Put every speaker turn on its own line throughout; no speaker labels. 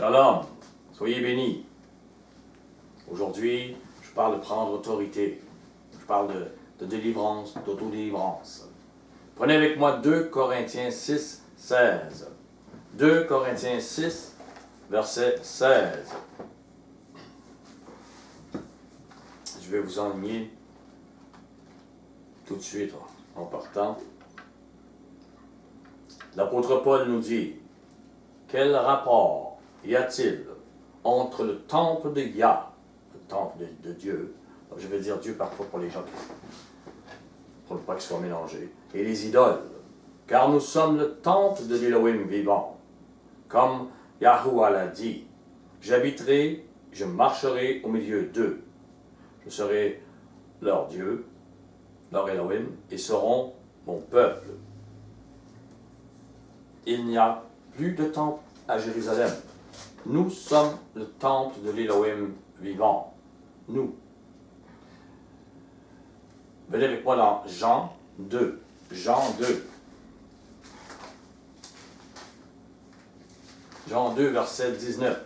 Shalom, soyez bénis. Aujourd'hui, je parle de prendre autorité. Je parle de délivrance, d'autodélivrance. Prenez avec moi 2 Corinthiens 6, 16. 2 Corinthiens 6, verset 16. Je vais vous enligner tout de suite en partant. L'apôtre Paul nous dit: quel rapport y a-t-il entre le temple de Yah, le temple de Dieu, je vais dire Dieu parfois pour les gens pour ne pas qu'ils soient mélangés, et les idoles, car nous sommes le temple de l'Élohim vivant. Comme Yahuwah l'a dit: j'habiterai, je marcherai au milieu d'eux. Je serai leur Dieu, leur Elohim, et seront mon peuple. Il n'y a plus de temple à Jérusalem. Nous sommes le temple de l'Élohim vivant. Nous. Venez avec moi dans Jean 2. Jean 2. Jean 2, verset 19.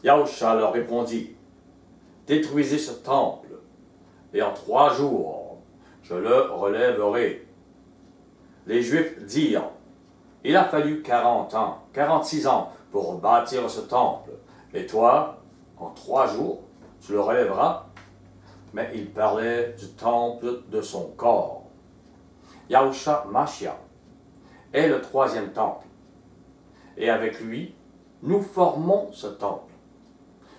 Yahusha leur répondit: détruisez ce temple, et en 3 jours, je le relèverai. Les Juifs dirent: il a fallu 40 ans, 46 ans pour bâtir ce temple, et toi, en 3 jours, tu le relèveras. Mais il parlait du temple de son corps. Yahusha Mashiach est le 3e temple, et avec lui, nous formons ce temple.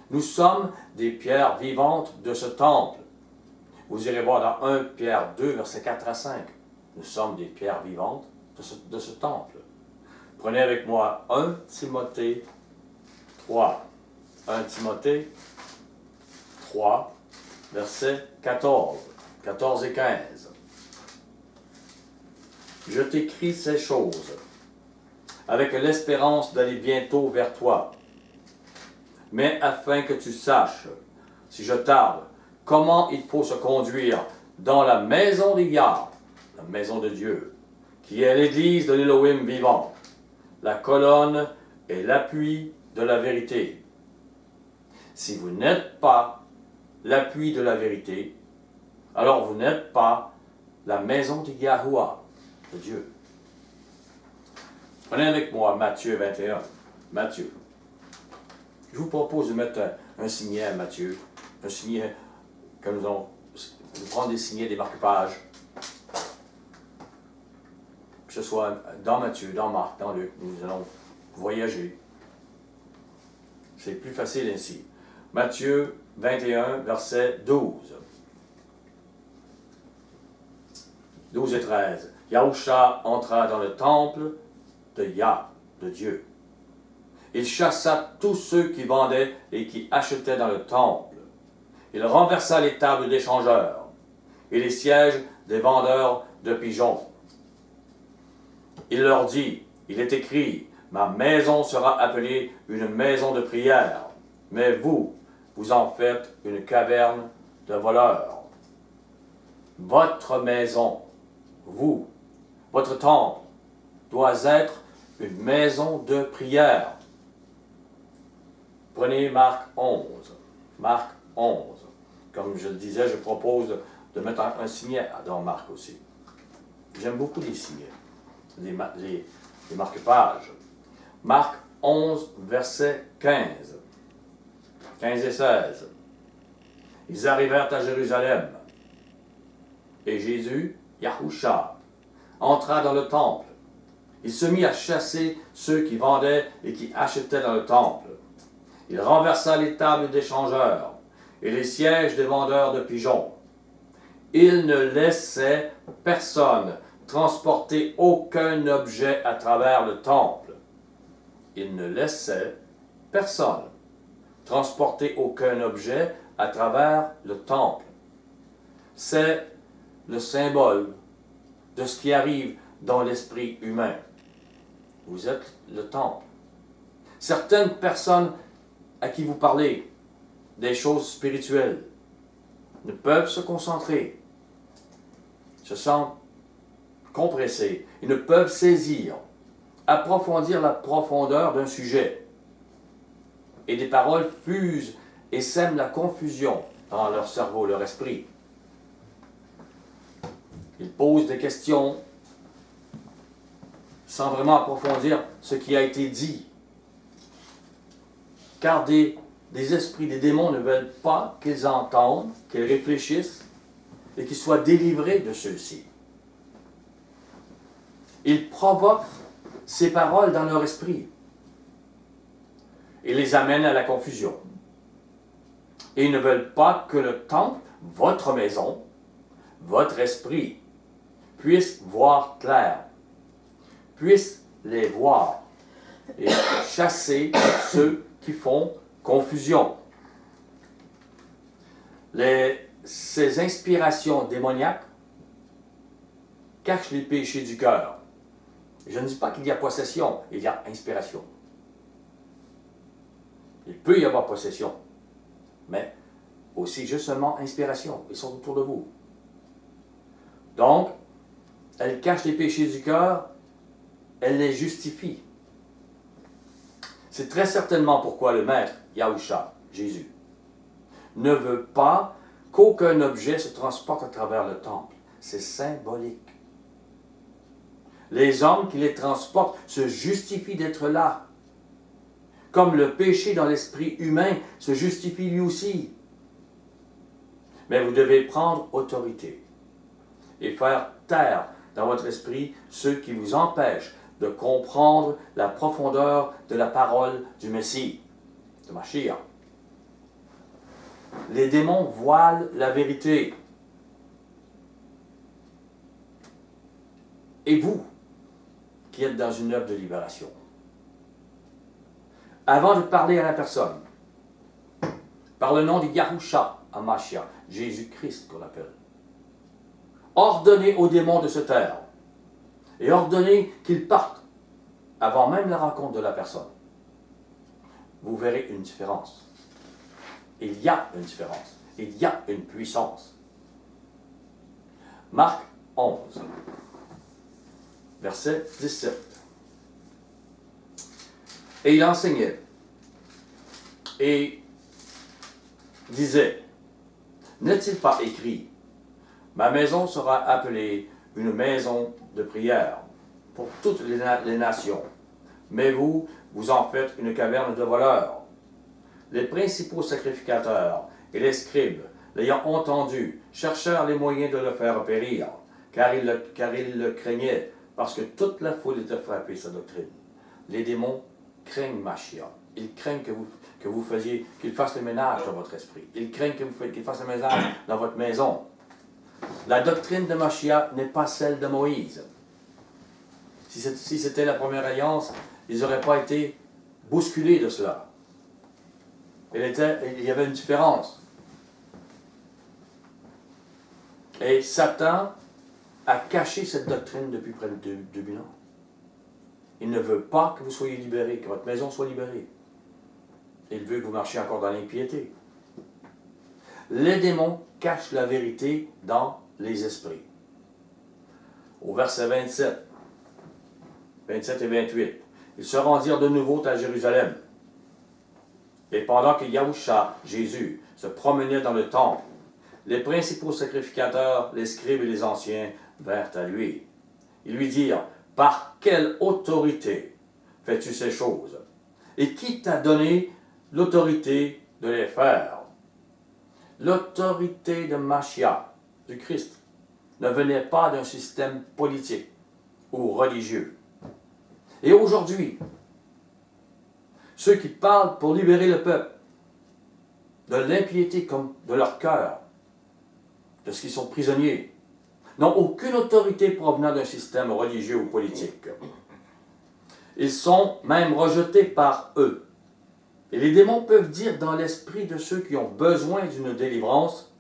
Nous sommes des pierres vivantes de ce temple. Vous irez voir dans 1 Pierre 2, versets 4 à 5. Nous sommes des pierres vivantes de ce temple. Prenez avec moi 1 Timothée 3. 1 Timothée 3, versets 14 et 15. Je t'écris ces choses avec l'espérance d'aller bientôt vers toi, mais afin que tu saches, si je tarde, comment il faut se conduire dans la maison de Yah, la maison de Dieu, qui est l'église de l'Élohim vivant, la colonne et l'appui de la vérité. Si vous n'êtes pas l'appui de la vérité, alors vous n'êtes pas la maison de Yahuwah, de Dieu. Prenez avec moi Matthieu 21. Matthieu. Je vous propose de mettre un signet à Matthieu, un signet que nous allons prendre des signets, des marque-pages, que ce soit dans Matthieu, dans Marc, dans Luc, nous allons voyager. C'est plus facile ainsi. Matthieu 21, verset 12. 12 et 13. Yahusha entra dans le temple de Yah, de Dieu. Il chassa tous ceux qui vendaient et qui achetaient dans le temple. Il renversa les tables des changeurs et les sièges des vendeurs de pigeons. Il leur dit: il est écrit, ma maison sera appelée une maison de prière, mais vous en faites une caverne de voleurs. Votre maison, vous, votre temple, doit être une maison de prière. Prenez Marc 11. Marc 11. Comme je le disais, je propose de mettre un signet dans Marc aussi. J'aime beaucoup les signets, les marque-pages. Marc 11, verset 15. 15 et 16. Ils arrivèrent à Jérusalem, et Jésus, Yahusha, entra dans le temple. Il se mit à chasser ceux qui vendaient et qui achetaient dans le temple. Il renversa les tables des changeurs et les sièges des vendeurs de pigeons. Il ne laissait personne transporter aucun objet à travers le temple. Il ne laissait personne transporter aucun objet à travers le temple. C'est le symbole de ce qui arrive dans l'esprit humain. Vous êtes le temple. Certaines personnes à qui vous parlez des choses spirituelles ne peuvent se concentrer, se sentent compressés. Ils ne peuvent saisir, approfondir la profondeur d'un sujet. Et des paroles fusent et sèment la confusion dans leur cerveau, leur esprit. Ils posent des questions sans vraiment approfondir ce qui a été dit. Car des esprits, des démons ne veulent pas qu'ils entendent, qu'ils réfléchissent et qu'ils soient délivrés de ceux-ci. Ils provoquent ces paroles dans leur esprit et les amènent à la confusion. Et ils ne veulent pas que le temple, votre maison, votre esprit, puisse voir clair, puisse les voir et chasser ceux qui font confusion. Ces inspirations démoniaques cachent les péchés du cœur. Je ne dis pas qu'il y a possession, il y a inspiration. Il peut y avoir possession, mais aussi juste seulement inspiration. Ils sont autour de vous. Donc, elle cache les péchés du cœur, elle les justifie. C'est très certainement pourquoi le Maître, Yahusha, Jésus, ne veut pas qu'aucun objet se transporte à travers le temple. C'est symbolique. Les hommes qui les transportent se justifient d'être là. Comme le péché dans l'esprit humain se justifie lui aussi. Mais vous devez prendre autorité et faire taire dans votre esprit ceux qui vous empêchent de comprendre la profondeur de la parole du Messie, de Mashiach. Les démons voilent la vérité. Et vous, qui êtes dans une œuvre de libération, avant de parler à la personne, par le nom de Yahusha, Mashiach, Jésus-Christ qu'on appelle, ordonnez aux démons de se taire et ordonnez qu'ils partent avant même la rencontre de la personne. Vous verrez une différence. Il y a une différence. Il y a une puissance. Marc 11, verset 17. Et il enseignait et disait, n'est-il pas écrit, ma maison sera appelée une maison de prière pour toutes les nations, mais vous, vous en faites une caverne de voleurs. Les principaux sacrificateurs et les scribes, l'ayant entendu, cherchèrent les moyens de le faire périr, car ils le craignaient, parce que toute la foule était frappée de sa doctrine. Les démons craignent Mashiach. Ils craignent qu'il fasse le ménage dans votre esprit. Ils craignent qu'il fasse le ménage dans votre maison. La doctrine de Mashiach n'est pas celle de Moïse. Si c'était la première alliance, ils n'auraient pas été bousculés de cela. Il y avait une différence. Et Satan a caché cette doctrine depuis près de 2000 ans. Il ne veut pas que vous soyez libérés, que votre maison soit libérée. Il veut que vous marchiez encore dans l'impiété. Les démons cachent la vérité dans les esprits. Au verset 27 et 28, ils se rendirent de nouveau à Jérusalem. Et pendant que Yahusha, Jésus, se promenait dans le temple, les principaux sacrificateurs, les scribes et les anciens vinrent à lui. Ils lui dirent, « Par quelle autorité fais-tu ces choses? Et qui t'a donné l'autorité de les faire? » L'autorité de Mashiach, du Christ, ne venait pas d'un système politique ou religieux. Et aujourd'hui, ceux qui parlent pour libérer le peuple de l'impiété comme de leur cœur, de ce qu'ils sont prisonniers, n'ont aucune autorité provenant d'un système religieux ou politique. Ils sont même rejetés par eux. Et les démons peuvent dire dans l'esprit de ceux qui ont besoin d'une délivrance,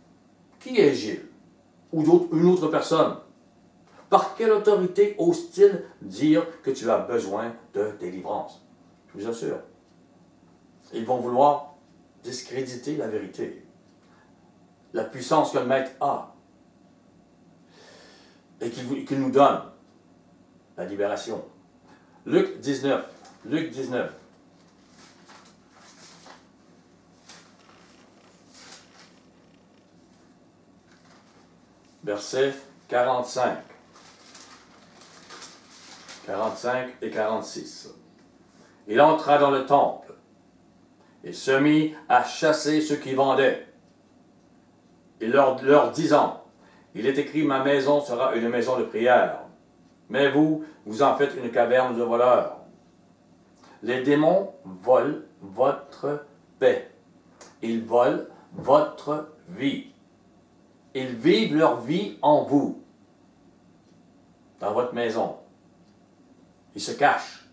« Qui est Gilles? » Ou une autre personne. Par quelle autorité ose-t-il dire que tu as besoin de délivrance? Je vous assure. Ils vont vouloir discréditer la vérité. La puissance que le Maître a. et qu'il nous donne la libération. Luc 19. Luc 19. Versets 45. 45 et 46. Il entra dans le temple et se mit à chasser ceux qui vendaient. Et leur disant, il est écrit, ma maison sera une maison de prière, mais vous, vous en faites une caverne de voleurs. Les démons volent votre paix. Ils volent votre vie. Ils vivent leur vie en vous, dans votre maison. Ils se cachent.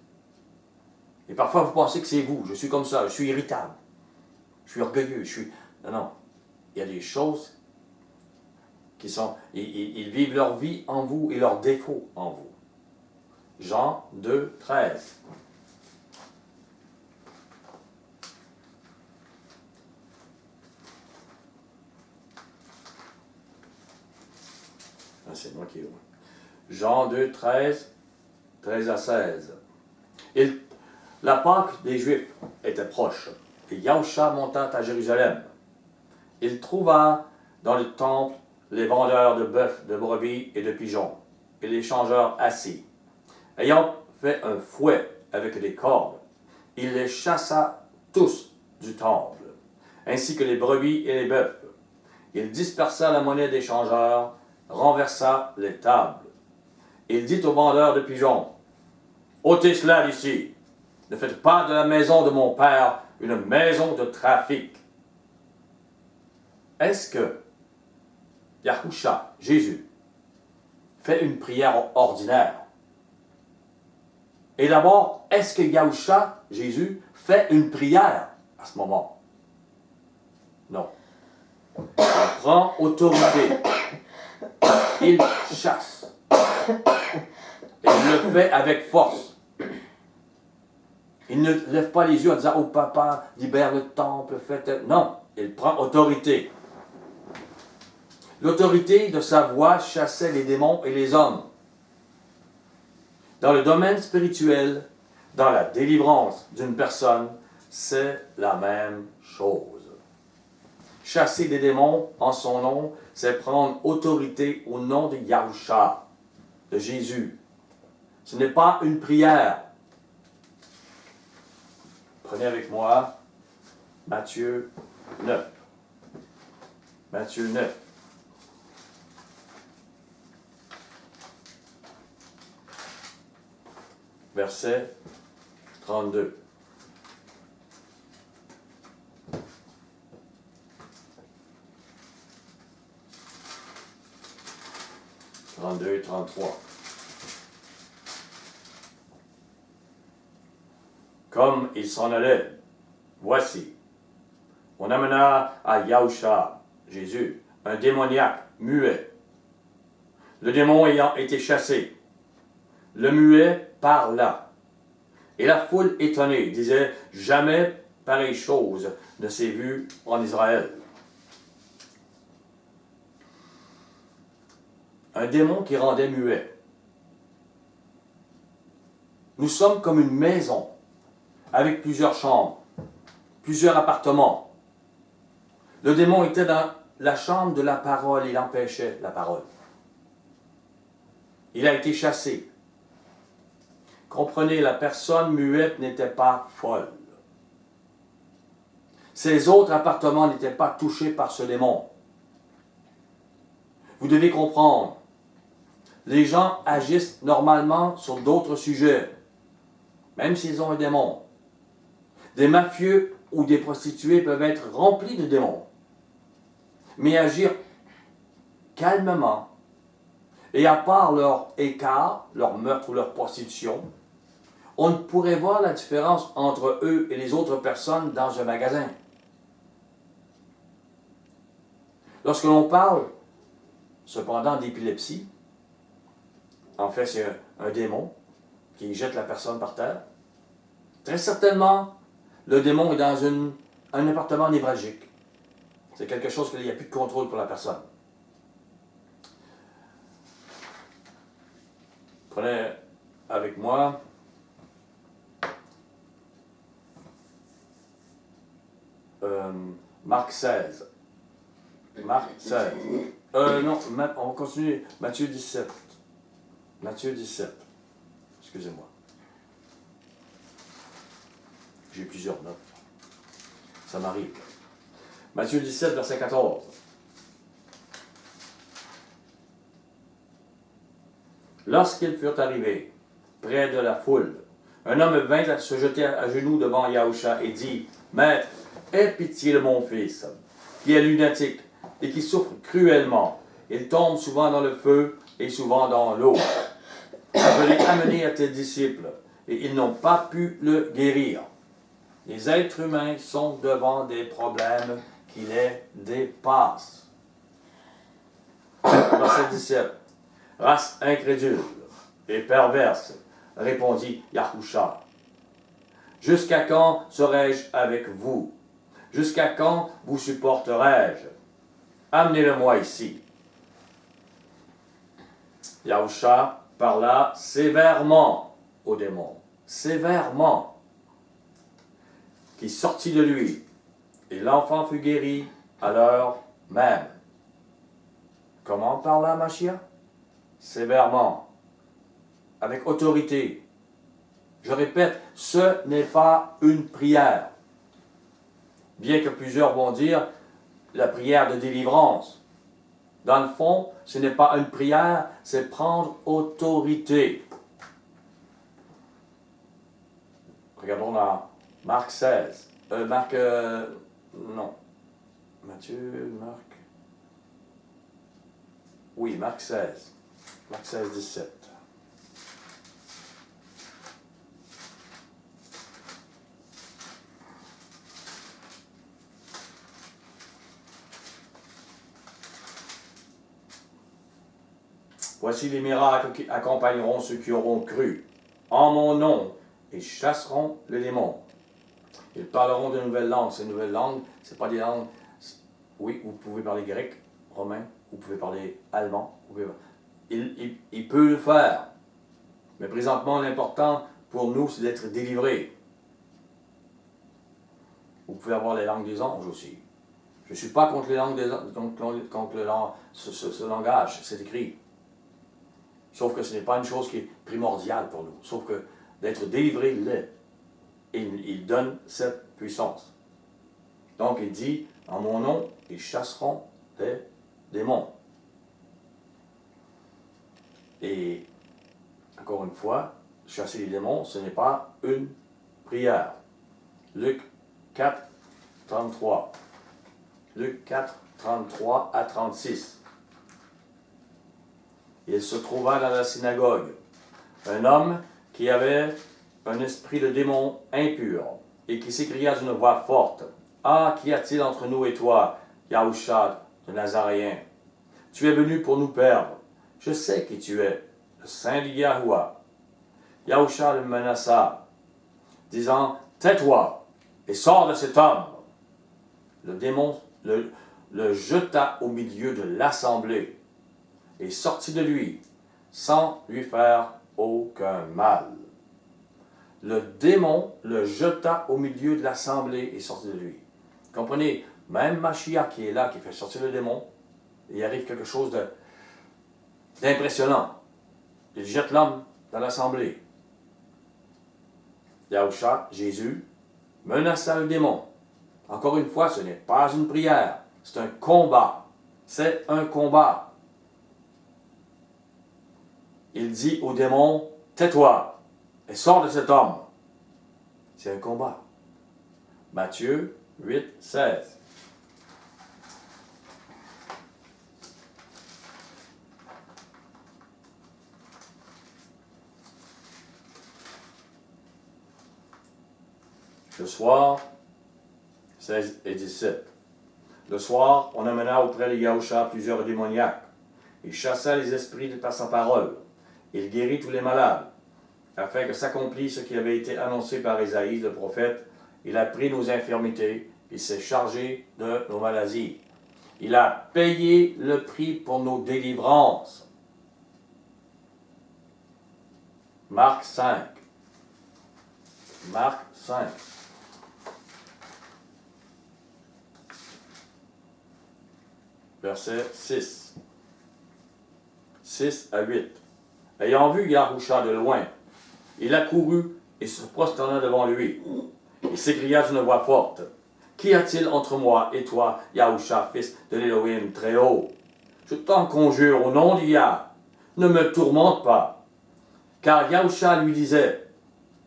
Et parfois, vous pensez que c'est vous. Je suis comme ça, je suis irritable. Je suis orgueilleux, Non, non. Il y a des choses qui sont... Ils vivent leur vie en vous et leurs défauts en vous. Jean 2, 13. Ah, c'est moi qui ai... Jean 2, 13, 13 à 16. La Pâque des Juifs était proche, et Yahusha monta à Jérusalem. Il trouva dans le temple les vendeurs de bœufs, de brebis et de pigeons, et les changeurs assis. Ayant fait un fouet avec des cordes, il les chassa tous du temple, ainsi que les brebis et les bœufs. Il dispersa la monnaie des changeurs, renversa les tables. Il dit aux vendeurs de pigeons, « ôtez cela d'ici, ne faites pas de la maison de mon père une maison de trafic. » Est-ce que Yahusha, Jésus, fait une prière ordinaire? Et d'abord, est-ce que Yahusha, Jésus, fait une prière à ce moment? Non. Il prend autorité. Il chasse. Et il le fait avec force. Il ne lève pas les yeux en disant « Oh papa, libère le temple, faites... » Non, il prend autorité. L'autorité de sa voix chassait les démons et les hommes. Dans le domaine spirituel, dans la délivrance d'une personne, c'est la même chose. Chasser des démons en son nom, c'est prendre autorité au nom de Yahusha, de Jésus. Ce n'est pas une prière. Prenez avec moi Matthieu 9. Matthieu 9. Verset 32. Et 33. Comme il s'en allait, voici, on amena à Yahusha, Jésus, un démoniaque muet. Le démon ayant été chassé, le muet parla. Et la foule étonnée disait, jamais pareille chose ne s'est vue en Israël. Un démon qui rendait muet. Nous sommes comme une maison avec plusieurs chambres, plusieurs appartements. Le démon était dans la chambre de la parole, il empêchait la parole. Il a été chassé. Comprenez, la personne muette n'était pas folle. Ses autres appartements n'étaient pas touchés par ce démon. Vous devez comprendre, les gens agissent normalement sur d'autres sujets, même s'ils ont un démon. Des mafieux ou des prostituées peuvent être remplis de démons, mais agir calmement. Et à part leur écart, leur meurtre ou leur prostitution, on ne pourrait voir la différence entre eux et les autres personnes dans un magasin. Lorsque l'on parle, cependant, d'épilepsie, en fait, c'est un démon qui jette la personne par terre. Très certainement, le démon est dans un appartement névralgique. C'est quelque chose qu'il n'y a plus de contrôle pour la personne. Prenez avec moi Marc 16. Marc 16. Non, on va continuer. Matthieu 17. Matthieu 17. Excusez-moi. J'ai plusieurs notes. Ça m'arrive. Matthieu 17, verset 14. Lorsqu'ils furent arrivés près de la foule, un homme vint se jeter à genoux devant Yahushua et dit, « Maître, aie pitié de mon fils, qui est lunatique et qui souffre cruellement. Il tombe souvent dans le feu et souvent dans l'eau. Je l'ai amené à tes disciples, et ils n'ont pas pu le guérir. » Les êtres humains sont devant des problèmes qui les dépassent. Verset 17. Race incrédule et perverse, répondit Yahushua. Jusqu'à quand serai-je avec vous? Jusqu'à quand vous supporterai-je? Amenez-le-moi ici. Yahushua parla sévèrement au démon, sévèrement, qui sortit de lui, et l'enfant fut guéri à l'heure même. Comment parla Mashiach? Sévèrement, avec autorité. Je répète, ce n'est pas une prière. Bien que plusieurs vont dire la prière de délivrance. Dans le fond, ce n'est pas une prière, c'est prendre autorité. Regardons dans Marc 16. Non. Matthieu, Marc. Oui, Marc 16. Marc 16, 17. Voici les miracles qui accompagneront ceux qui auront cru en mon nom et chasseront les démons. Ils parleront de nouvelles langues. Ces nouvelles langues, ce pas des langues. Oui, vous pouvez parler grec, romain, vous pouvez parler allemand. Il peut le faire. Mais présentement, l'important pour nous, c'est d'être délivrés. Vous pouvez avoir les langues des anges aussi. Je ne suis pas contre les langues des anges, contre ce langage, c'est écrit. Sauf que ce n'est pas une chose qui est primordiale pour nous. Sauf que d'être délivré l'est. Et il donne cette puissance. Donc il dit, en mon nom, ils chasseront les démons. Et encore une fois, chasser les démons, ce n'est pas une prière. Luc 4, 33. Luc 4, 33 à 36. Il se trouva dans la synagogue un homme qui avait un esprit de démon impur et qui s'écria d'une voix forte, « Ah, qu'y a-t-il entre nous et toi, Yahushua de Nazaréen? Tu es venu pour nous perdre. Je sais qui tu es, le Saint de Yahuwah. » Yahushua le menaça, disant, « Tais-toi et sors de cet homme. » Le démon le jeta au milieu de l'assemblée et sortit de lui, sans lui faire aucun mal. Le démon le jeta au milieu de l'assemblée et sortit de lui. Comprenez, même Mashiach qui est là, qui fait sortir le démon, il arrive quelque chose d'impressionnant. Il jette l'homme dans l'assemblée. Yahushua, Jésus, menaça le démon. Encore une fois, ce n'est pas une prière, c'est un combat. C'est un combat. Il dit au démon, « Tais-toi et sors de cet homme. » C'est un combat. Matthieu 8, 16. Le soir, 16 et 17. Le soir, on amena auprès de Yahushua plusieurs démoniaques. Il chassa les esprits par sa parole. Il guérit tous les malades, afin que s'accomplisse ce qui avait été annoncé par Ésaïe, le prophète. Il a pris nos infirmités, il s'est chargé de nos maladies. Il a payé le prix pour nos délivrances. Marc 5. Marc 5. Verset 6. 6 à 8. Ayant vu Yahusha de loin, il accourut et se prosterna devant lui. Il s'écria d'une voix forte, « Qu'y a-t-il entre moi et toi, Yahusha, fils de l'Élohim très haut? Je t'en conjure au nom d'Yah, ne me tourmente pas. » Car Yahusha lui disait,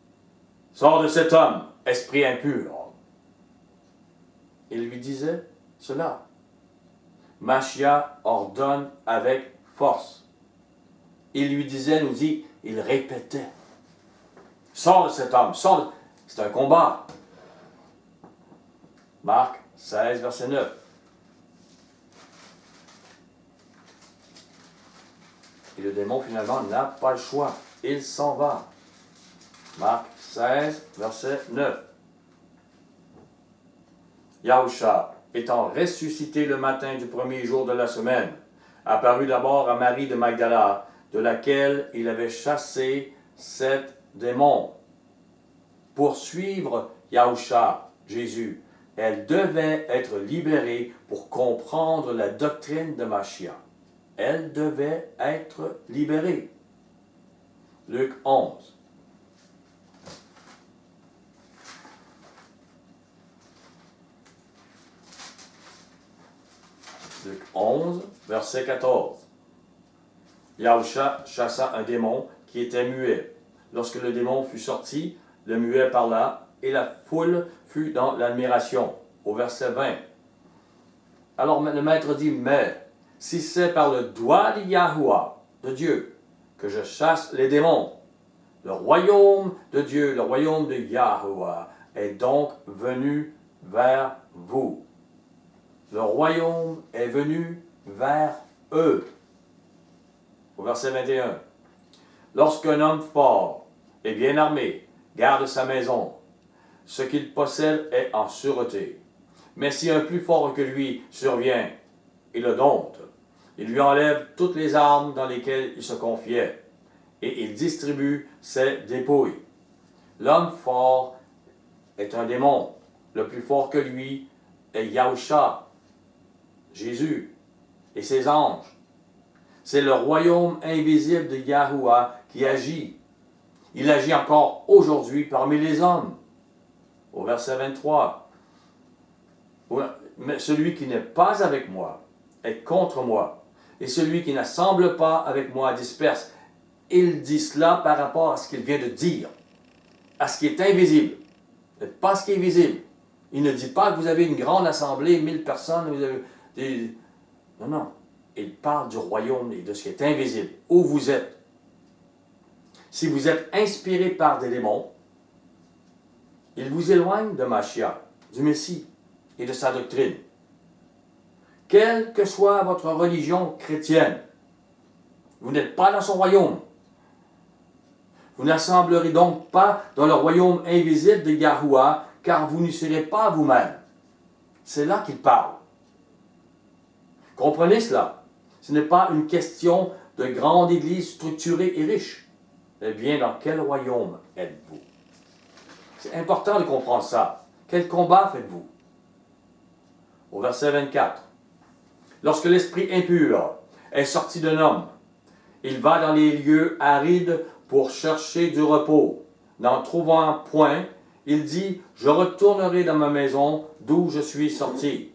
« Sors de cet homme, esprit impur. » Il lui disait cela. Machia ordonne avec force. Il lui disait, nous dit, il répétait. Sors de cet homme, sors de... C'est un combat. Marc 16, verset 9. Et le démon, finalement, n'a pas le choix. Il s'en va. Marc 16, verset 9. Yahusha, étant ressuscité le matin du premier jour de la semaine, apparut d'abord à Marie de Magdala, de laquelle il avait chassé 7 démons. Pour suivre Yahusha, Jésus, elle devait être libérée pour comprendre la doctrine de Machia. Elle devait être libérée. Luc 11. Luc 11, verset 14. Yahusha chassa un démon qui était muet. Lorsque le démon fut sorti, le muet parla, et la foule fut dans l'admiration. Au verset 20. Alors le maître dit, « Mais si c'est par le doigt de Yahuwah, de Dieu, que je chasse les démons, le royaume de Dieu, le royaume de Yahuwah, est donc venu vers vous. » Le royaume est venu vers eux. Au verset 21. Lorsqu'un homme fort et bien armé garde sa maison, ce qu'il possède est en sûreté. Mais si un plus fort que lui survient et le dompte, il lui enlève toutes les armes dans lesquelles il se confiait, et il distribue ses dépouilles. L'homme fort est un démon. Le plus fort que lui est Yahusha, Jésus et ses anges. C'est le royaume invisible de Yahuwah qui agit. Il agit encore aujourd'hui parmi les hommes. Au verset 23. Mais celui qui n'est pas avec moi est contre moi, et celui qui n'assemble pas avec moi disperse. Il dit cela par rapport à ce qu'il vient de dire, à ce qui est invisible, et pas ce qui est visible. Il ne dit pas que vous avez une grande assemblée, 1000 personnes, vous avez des... Non, non. Il parle du royaume et de ce qui est invisible, où vous êtes. Si vous êtes inspiré par des démons, il vous éloigne de Machia, du Messie et de sa doctrine. Quelle que soit votre religion chrétienne, vous n'êtes pas dans son royaume. Vous n'assemblerez donc pas dans le royaume invisible de Yahuwah, car vous n'y serez pas vous-même. C'est là qu'il parle. Comprenez cela. Ce n'est pas une question de grande église structurée et riche. Eh bien, dans quel royaume êtes-vous? C'est important de comprendre ça. Quel combat faites-vous? Au verset 24. Lorsque l'esprit impur est sorti d'un homme, il va dans les lieux arides pour chercher du repos. N'en trouvant point, il dit, « Je retournerai dans ma maison d'où je suis sorti. »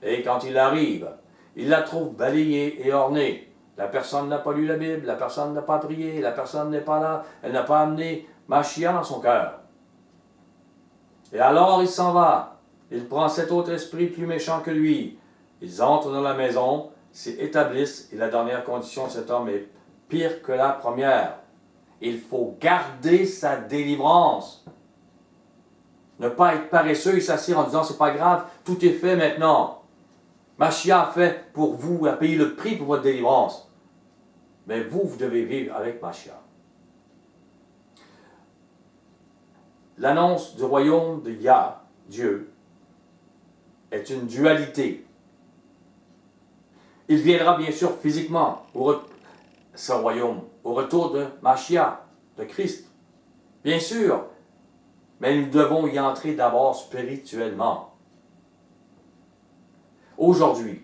Et quand il arrive, il la trouve balayée et ornée. La personne n'a pas lu la Bible, la personne n'a pas prié, la personne n'est pas là, elle n'a pas amené Machia dans son cœur. Et alors il s'en va. Il prend cet autre esprit plus méchant que lui. Ils entrent dans la maison, s'y établissent, et la dernière condition de cet homme est pire que la première. Il faut garder sa délivrance. Ne pas être paresseux et s'asseoir en disant, c'est pas grave, tout est fait maintenant. Machia a fait pour vous, a payé le prix pour votre délivrance. Mais vous, vous devez vivre avec Machia. L'annonce du royaume de Yah, Dieu, est une dualité. Il viendra bien sûr physiquement, ce royaume, au retour de Machia, de Christ. Bien sûr, mais nous devons y entrer d'abord spirituellement. Aujourd'hui,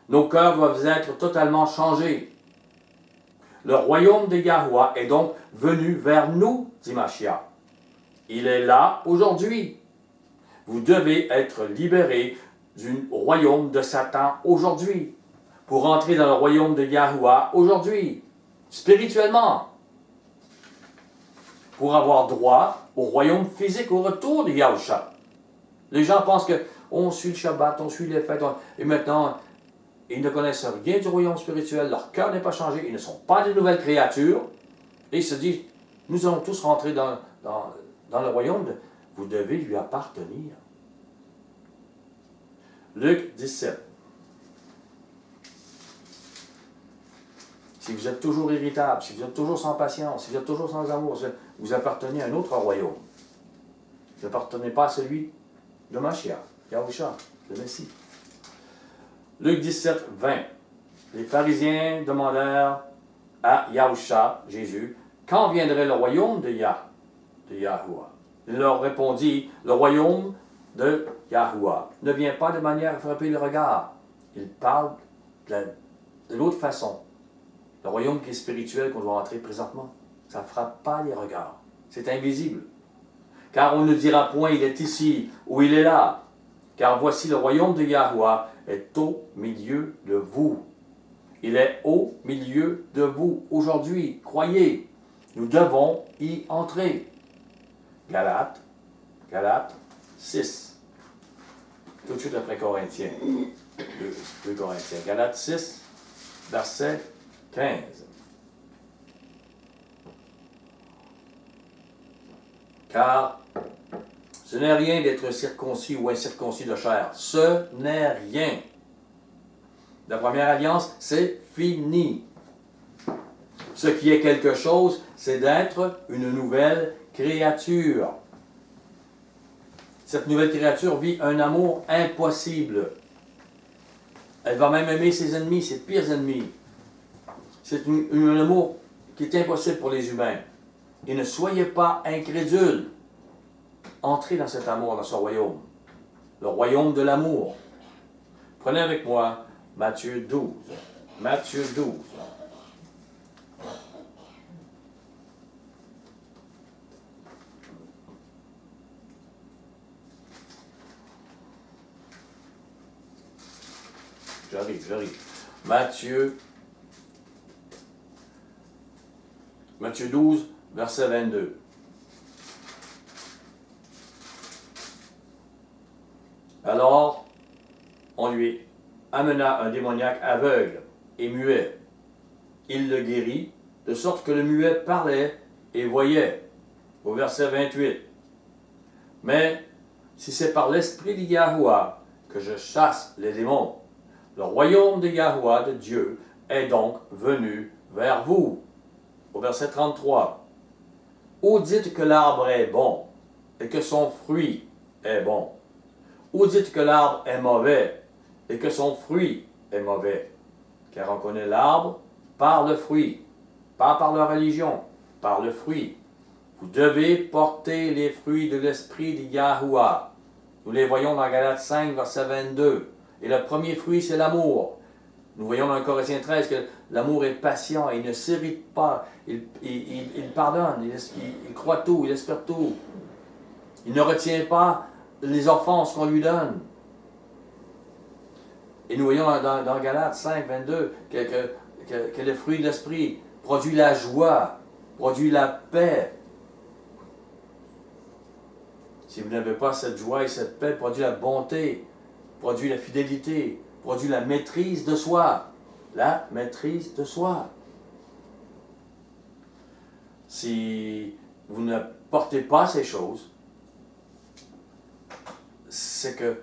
nos cœurs doivent être totalement changés. Le royaume de Yahuwah est donc venu vers nous, dit Mashiach. Il est là aujourd'hui. Vous devez être libérés du royaume de Satan aujourd'hui, pour entrer dans le royaume de Yahuwah aujourd'hui, spirituellement, pour avoir droit au royaume physique, au retour de Yahusha. Les gens pensent qu'on suit le Shabbat, on suit les fêtes, et maintenant, ils ne connaissent rien du royaume spirituel, leur cœur n'est pas changé, ils ne sont pas de nouvelles créatures, et ils se disent, nous allons tous rentrer dans le royaume, vous devez lui appartenir. Luc 17. Si vous êtes toujours irritable, si vous êtes toujours sans patience, si vous êtes toujours sans amour, vous appartenez à un autre royaume. Vous n'appartenez pas à celui de Mashiach, Yahusha, le Messie. Luc 17, 20. Les pharisiens demandèrent à Yahusha, Jésus, quand viendrait le royaume de Yahuwah? Il leur répondit, le royaume de Yahuwah ne vient pas de manière à frapper le regard. Il parle de l'autre façon. Le royaume qui est spirituel qu'on doit entrer présentement, ça ne frappe pas les regards. C'est invisible. Car on ne dira point, il est ici ou il est là. Car voici le royaume de Yahuwah est au milieu de vous. Il est au milieu de vous. Aujourd'hui, croyez, nous devons y entrer. Galates 6. Tout de suite après Corinthiens. 2 Corinthiens. Galates 6, verset 15. Car ce n'est rien d'être circoncis ou incirconcis de chair. Ce n'est rien. La première alliance, c'est fini. Ce qui est quelque chose, c'est d'être une nouvelle créature. Cette nouvelle créature vit un amour impossible. Elle va même aimer ses ennemis, ses pires ennemis. C'est un amour qui est impossible pour les humains. Et ne soyez pas incrédules. Entrez dans cet amour, dans ce royaume. Le royaume de l'amour. Prenez avec moi Matthieu 12. Matthieu 12. J'arrive. Matthieu 12, verset 22. Alors, on lui amena un démoniaque aveugle et muet. Il le guérit, de sorte que le muet parlait et voyait. Au verset 28. Mais si c'est par l'esprit de Yahuwah que je chasse les démons, le royaume de Yahuwah, de Dieu, est donc venu vers vous. Au verset 33. Ou dites que l'arbre est bon et que son fruit est bon. Ou dites que l'arbre est mauvais et que son fruit est mauvais. Car on connaît l'arbre par le fruit, pas par la religion, par le fruit. Vous devez porter les fruits de l'esprit de Yahuwah. Nous les voyons dans Galates 5, verset 22. Et le premier fruit, c'est l'amour. Nous voyons dans Corinthiens 13 que l'amour est patient, il ne s'irrite pas, il pardonne, il croit tout, il espère tout. Il ne retient pas les offenses qu'on lui donne. Et nous voyons dans Galates 5, 22 que le fruit de l'esprit produit la joie, produit la paix. Si vous n'avez pas cette joie et cette paix, produit la bonté, produit la fidélité, produit la maîtrise de soi. La maîtrise de soi. Si vous ne portez pas ces choses, c'est que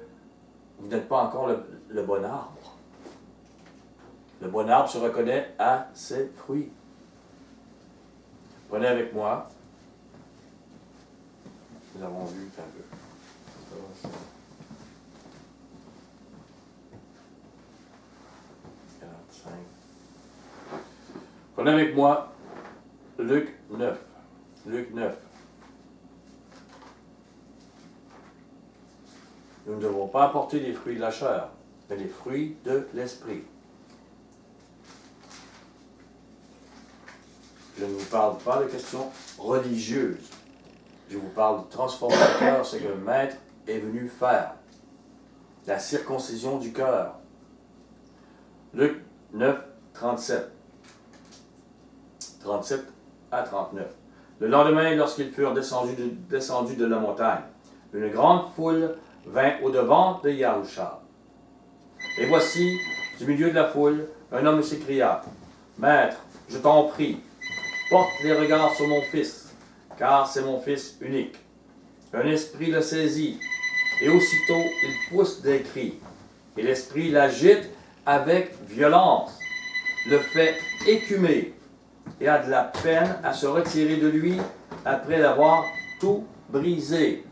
vous n'êtes pas encore le bon arbre. Le bon arbre se reconnaît à ses fruits. Prenez avec moi. Nous avons vu un peu. Prenez avec moi Luc 9. Luc 9. Nous ne devons pas apporter les fruits de la chair, mais les fruits de l'esprit. Je ne vous parle pas de questions religieuses. Je vous parle de transformer le cœur, ce que le Maître est venu faire. La circoncision du cœur. Luc 9, 37. 37 à 39. Le lendemain, lorsqu'ils furent descendus de la montagne, une grande foule vint au-devant de Yahusha. Et voici, du milieu de la foule, un homme s'écria, « Maître, je t'en prie, porte les regards sur mon fils, car c'est mon fils unique. Un esprit le saisit, et aussitôt il pousse des cris, et l'esprit l'agite avec violence, le fait écumer, et a de la peine à se retirer de lui après l'avoir tout brisé. »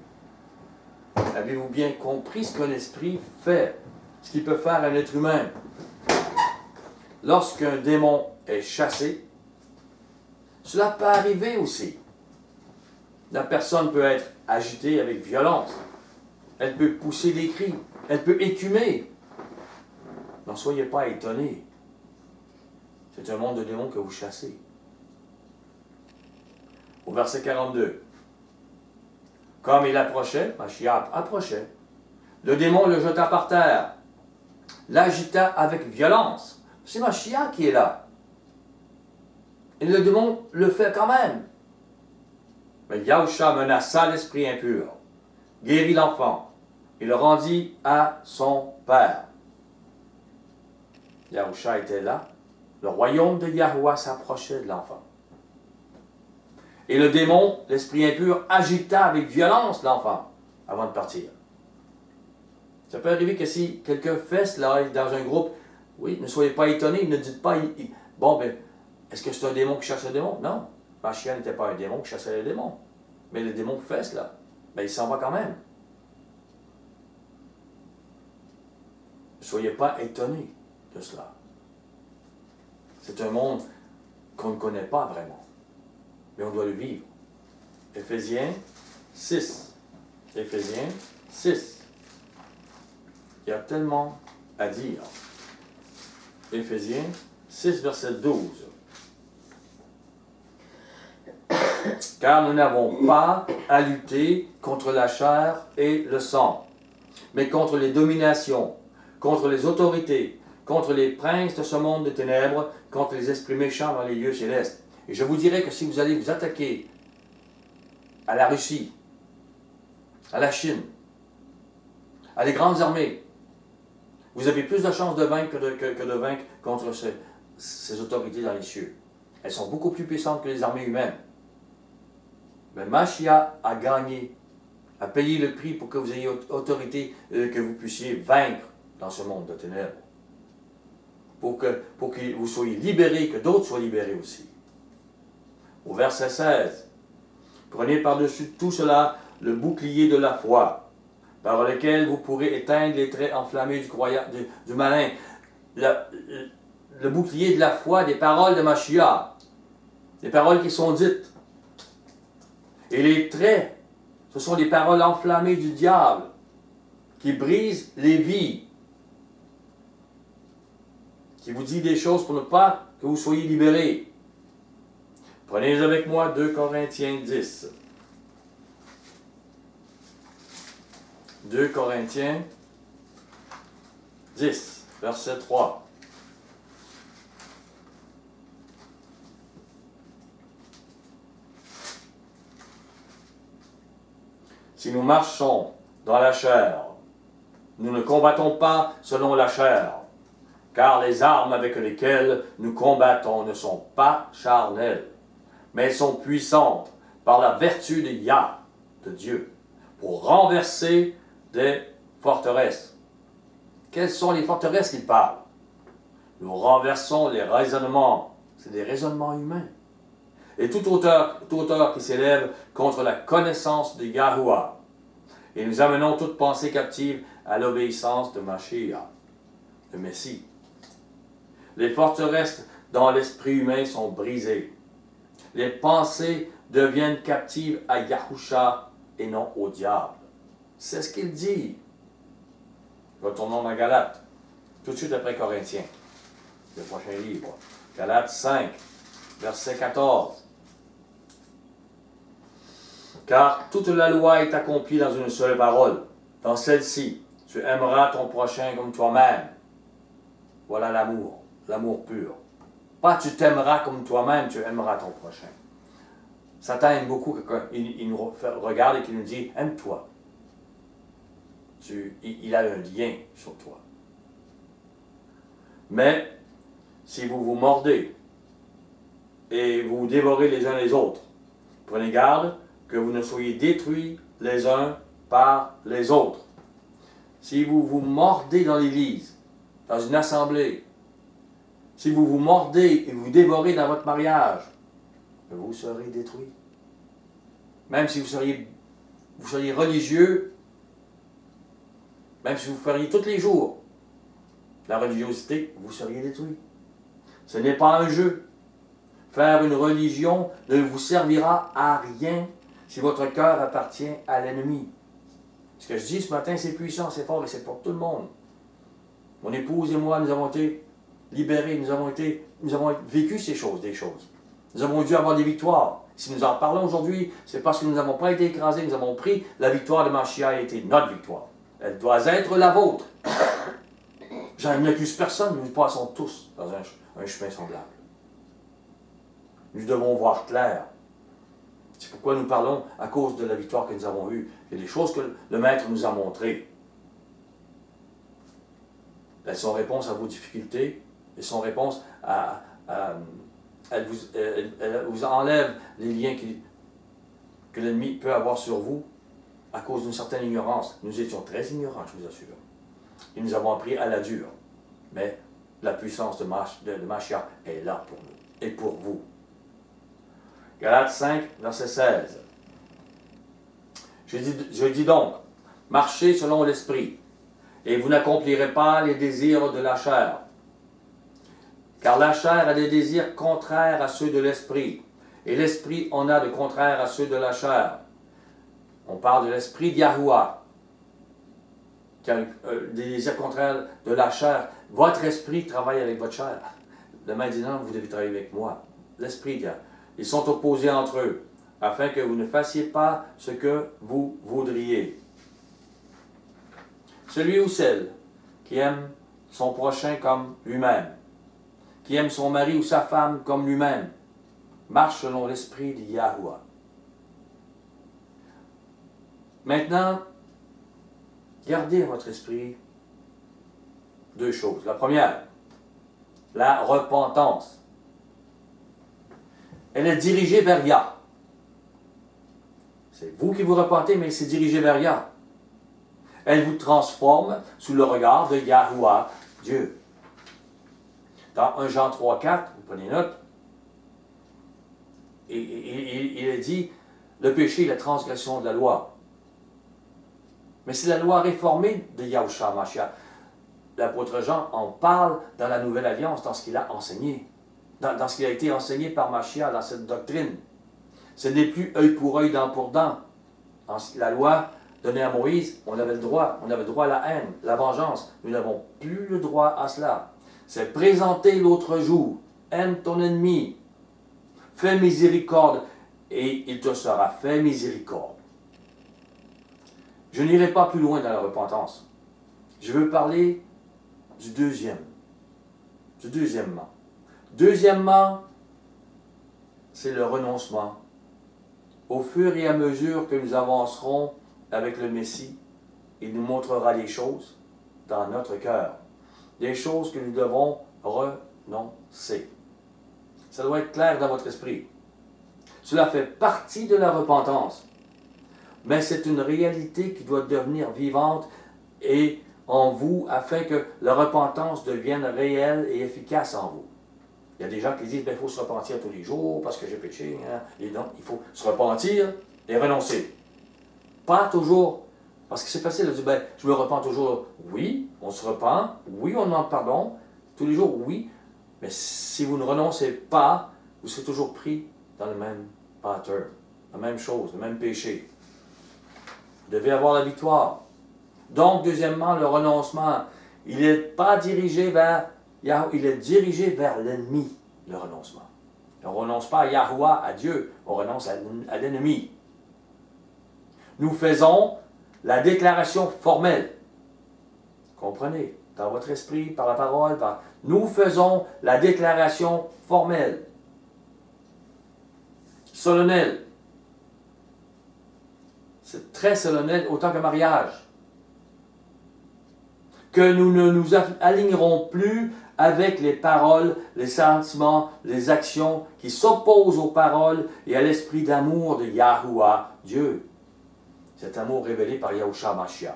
Avez-vous bien compris ce qu'un esprit fait, ce qu'il peut faire à un être humain? Lorsqu'un démon est chassé, cela peut arriver aussi. La personne peut être agitée avec violence. Elle peut pousser des cris. Elle peut écumer. N'en soyez pas étonnés. C'est un monde de démons que vous chassez. Au verset 42. Comme il approchait, Mashiach approchait, le démon le jeta par terre, l'agita avec violence. C'est Mashiach qui est là. Et le démon le fait quand même. Mais Yahusha menaça l'esprit impur, guérit l'enfant et le rendit à son père. Yahusha était là. Le royaume de Yahuwah s'approchait de l'enfant. Et le démon, l'esprit impur, agita avec violence l'enfant avant de partir. Ça peut arriver que si quelqu'un fait cela dans un groupe, oui, ne soyez pas étonnés, ne dites pas, bon, ben, est-ce que c'est un démon qui chasse le démon? Non, Mashiach n'était pas un démon qui chassait le démon. Mais le démon fait cela. Ben, il s'en va quand même. Ne soyez pas étonnés de cela. C'est un monde qu'on ne connaît pas vraiment. Mais on doit le vivre. Éphésiens 6. Éphésiens 6. Il y a tellement à dire. Éphésiens 6, verset 12. Car nous n'avons pas à lutter contre la chair et le sang, mais contre les dominations, contre les autorités, contre les princes de ce monde de ténèbres, contre les esprits méchants dans les lieux célestes. Et je vous dirais que si vous allez vous attaquer à la Russie, à la Chine, à des grandes armées, vous avez plus de chances de vaincre que de vaincre contre ces autorités dans les cieux. Elles sont beaucoup plus puissantes que les armées humaines. Mais Mashiach a gagné, a payé le prix pour que vous ayez autorité, que vous puissiez vaincre dans ce monde de ténèbres. Pour que vous soyez libérés, que d'autres soient libérés aussi. Au verset 16, prenez par-dessus tout cela le bouclier de la foi, par lequel vous pourrez éteindre les traits enflammés du malin. Le bouclier de la foi, des paroles de Mashiach, des paroles qui sont dites. Et les traits, ce sont des paroles enflammées du diable, qui brisent les vies, qui vous dit des choses pour ne pas que vous soyez libérés. Prenez avec moi 2 Corinthiens 10. 2 Corinthiens 10, verset 3. Si nous marchons dans la chair, nous ne combattons pas selon la chair, car les armes avec lesquelles nous combattons ne sont pas charnelles, mais elles sont puissantes par la vertu de Yah, de Dieu, pour renverser des forteresses. Quelles sont les forteresses qu'il parle? Nous renversons les raisonnements. C'est des raisonnements humains. Et tout auteur qui s'élève contre la connaissance de Yahuwah. Et nous amenons toute pensée captive à l'obéissance de Mashiach, le Messie. Les forteresses dans l'esprit humain sont brisées. Les pensées deviennent captives à Yahusha et non au diable. C'est ce qu'il dit. Retournons dans Galates, tout de suite après Corinthiens, le prochain livre. Galates 5, verset 14. Car toute la loi est accomplie dans une seule parole. Dans celle-ci, tu aimeras ton prochain comme toi-même. Voilà l'amour, l'amour pur. Pas tu t'aimeras comme toi-même, tu aimeras ton prochain. Satan aime beaucoup quand il nous regarde et qu'il nous dit « aime-toi ». Il a un lien sur toi. Mais, si vous vous mordez et vous vous dévorez les uns les autres, prenez garde que vous ne soyez détruits les uns par les autres. Si vous vous mordez dans l'église, dans une assemblée, si vous vous mordez et vous dévorez dans votre mariage, vous serez détruits. Même si vous seriez religieux, même si vous feriez tous les jours la religiosité, vous seriez détruits. Ce n'est pas un jeu. Faire une religion ne vous servira à rien si votre cœur appartient à l'ennemi. Ce que je dis ce matin, c'est puissant, c'est fort et c'est pour tout le monde. Mon épouse et moi, nous avons été libérés, nous avons vécu des choses. Nous avons dû avoir des victoires. Si nous en parlons aujourd'hui, c'est parce que nous n'avons pas été écrasés, nous avons pris la victoire de Mashiach a été notre victoire. Elle doit être la vôtre. Je n'accuse personne, nous passons tous dans un chemin semblable. Nous devons voir clair. C'est pourquoi nous parlons à cause de la victoire que nous avons eue. Il y a des choses que le Maître nous a montrées. Elles sont réponse à vos difficultés, elles sont réponse elle vous enlève les liens que l'ennemi peut avoir sur vous à cause d'une certaine ignorance. Nous étions très ignorants, je vous assure. Et nous avons appris à la dure. Mais la puissance de Mashiach est là pour nous et pour vous. Galates 5, verset 16. Je dis donc, marchez selon l'esprit, et vous n'accomplirez pas les désirs de la chair. Car la chair a des désirs contraires à ceux de l'esprit, et l'esprit en a de contraires à ceux de la chair. On parle de l'esprit d'Yahuwah, qui a des désirs contraires de la chair. Votre esprit travaille avec votre chair. Le maître dit non, vous devez travailler avec moi. L'esprit d'Yahuwah. Ils sont opposés entre eux, afin que vous ne fassiez pas ce que vous voudriez. Celui ou celle qui aime son prochain comme lui-même, qui aime son mari ou sa femme comme lui-même, marche selon l'esprit de Yahuwah. Maintenant, gardez à votre esprit deux choses. La première, la repentance. Elle est dirigée vers Yah. C'est vous qui vous repentez, mais c'est dirigé vers Yah. Elle vous transforme sous le regard de Yahuwah, Dieu. Dans 1 Jean 3, 4, vous prenez note, il est dit, le péché est la transgression de la loi. Mais c'est la loi réformée de Yahushua Mashiach. L'apôtre Jean en parle dans la Nouvelle Alliance, dans ce qu'il a enseigné. Dans ce qui a été enseigné par Mashiach, dans cette doctrine. Ce n'est plus œil pour œil, dent pour dent. La loi donnée à Moïse, on avait le droit à la haine, la vengeance. Nous n'avons plus le droit à cela. C'est présenter l'autre jour. Aime ton ennemi. Fais miséricorde et il te sera fait miséricorde. Je n'irai pas plus loin dans la repentance. Je veux parler du deuxièmement. Deuxièmement, c'est le renoncement. Au fur et à mesure que nous avancerons avec le Messie, il nous montrera les choses dans notre cœur. Des choses que nous devons renoncer. Ça doit être clair dans votre esprit. Cela fait partie de la repentance. Mais c'est une réalité qui doit devenir vivante et en vous afin que la repentance devienne réelle et efficace en vous. Il y a des gens qui disent il faut se repentir tous les jours parce que j'ai péché. Hein? Et non, il faut se repentir et renoncer. Pas toujours. Parce que c'est facile de dire je me repens toujours. Oui, on se repent. Oui, on demande pardon. Tous les jours, oui. Mais si vous ne renoncez pas, vous serez toujours pris dans le même pattern, la même chose, le même péché. Vous devez avoir la victoire. Donc, deuxièmement, le renoncement, il n'est pas dirigé vers Yahweh, il est dirigé vers l'ennemi, le renoncement. On ne renonce pas à Yahweh, à Dieu, on renonce à l'ennemi. Nous faisons la déclaration formelle. Comprenez, dans votre esprit, par la parole, nous faisons la déclaration formelle, solennelle. C'est très solennel, autant que mariage. Que nous ne nous alignerons plus avec les paroles, les sentiments, les actions qui s'opposent aux paroles et à l'esprit d'amour de Yahuwah, Dieu. Cet amour révélé par Yahushua Mashiach.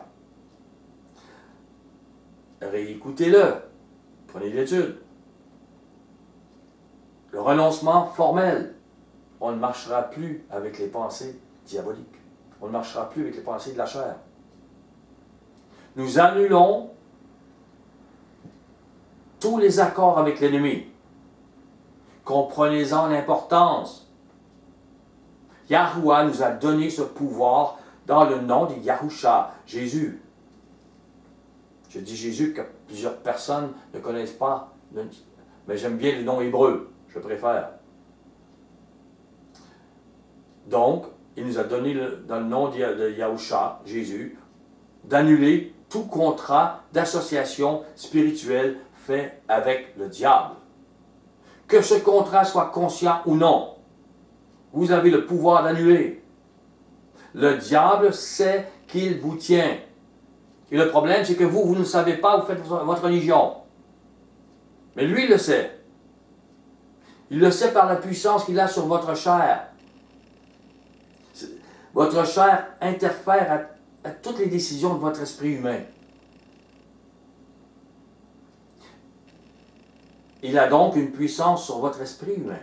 Réécoutez-le. Prenez l'étude. Le renoncement formel. On ne marchera plus avec les pensées diaboliques. On ne marchera plus avec les pensées de la chair. Nous annulons tous les accords avec l'ennemi. Comprenez-en l'importance. Yahuwah nous a donné ce pouvoir dans le nom de Yahusha, Jésus. Je dis Jésus que plusieurs personnes ne connaissent pas, mais j'aime bien le nom hébreu, je préfère. Donc, il nous a donné dans le nom de Yahusha, Jésus, d'annuler tout contrat d'association spirituelle fait avec le diable. Que ce contrat soit conscient ou non, vous avez le pouvoir d'annuler. Le diable sait qu'il vous tient. Et le problème, c'est que vous ne savez pas, vous faites votre religion. Mais lui, il le sait. Il le sait par la puissance qu'il a sur votre chair. Votre chair interfère à toutes les décisions de votre esprit humain. Il a donc une puissance sur votre esprit humain,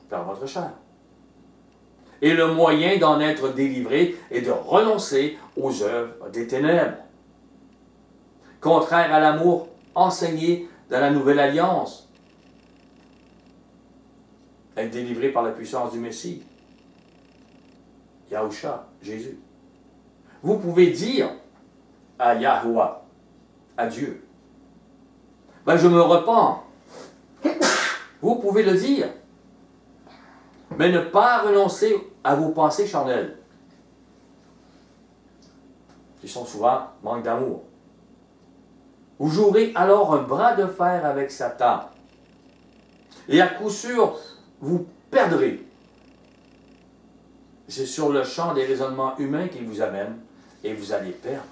par votre chair. Et le moyen d'en être délivré est de renoncer aux œuvres des ténèbres. Contraire à l'amour enseigné dans la Nouvelle Alliance. Être délivré par la puissance du Messie. Yahusha, Jésus. Vous pouvez dire à Yahuwah, à Dieu, ben je me repens. Vous pouvez le dire. Mais ne pas renoncer à vos pensées charnelles, qui sont souvent manque d'amour. Vous jouerez alors un bras de fer avec Satan. Et à coup sûr, vous perdrez. C'est sur le champ des raisonnements humains qu'il vous amène, et vous allez perdre.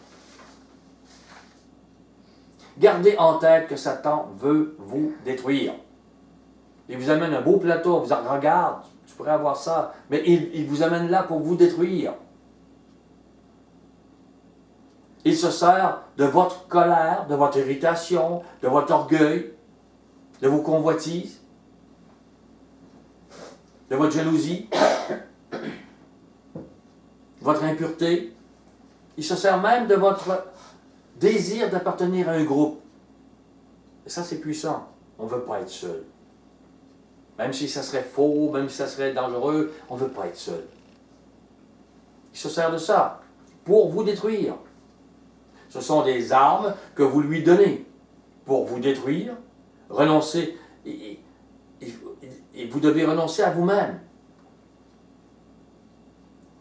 Gardez en tête que Satan veut vous détruire. Il vous amène un beau plateau, vous en regarde, tu pourrais avoir ça, mais il vous amène là pour vous détruire. Il se sert de votre colère, de votre irritation, de votre orgueil, de vos convoitises, de votre jalousie, votre impureté. Il se sert même de votre désir d'appartenir à un groupe. Et ça, c'est puissant. On ne veut pas être seul. Même si ça serait faux, même si ça serait dangereux, on ne veut pas être seul. Il se sert de ça pour vous détruire. Ce sont des armes que vous lui donnez pour vous détruire, renoncer, et vous devez renoncer à vous-même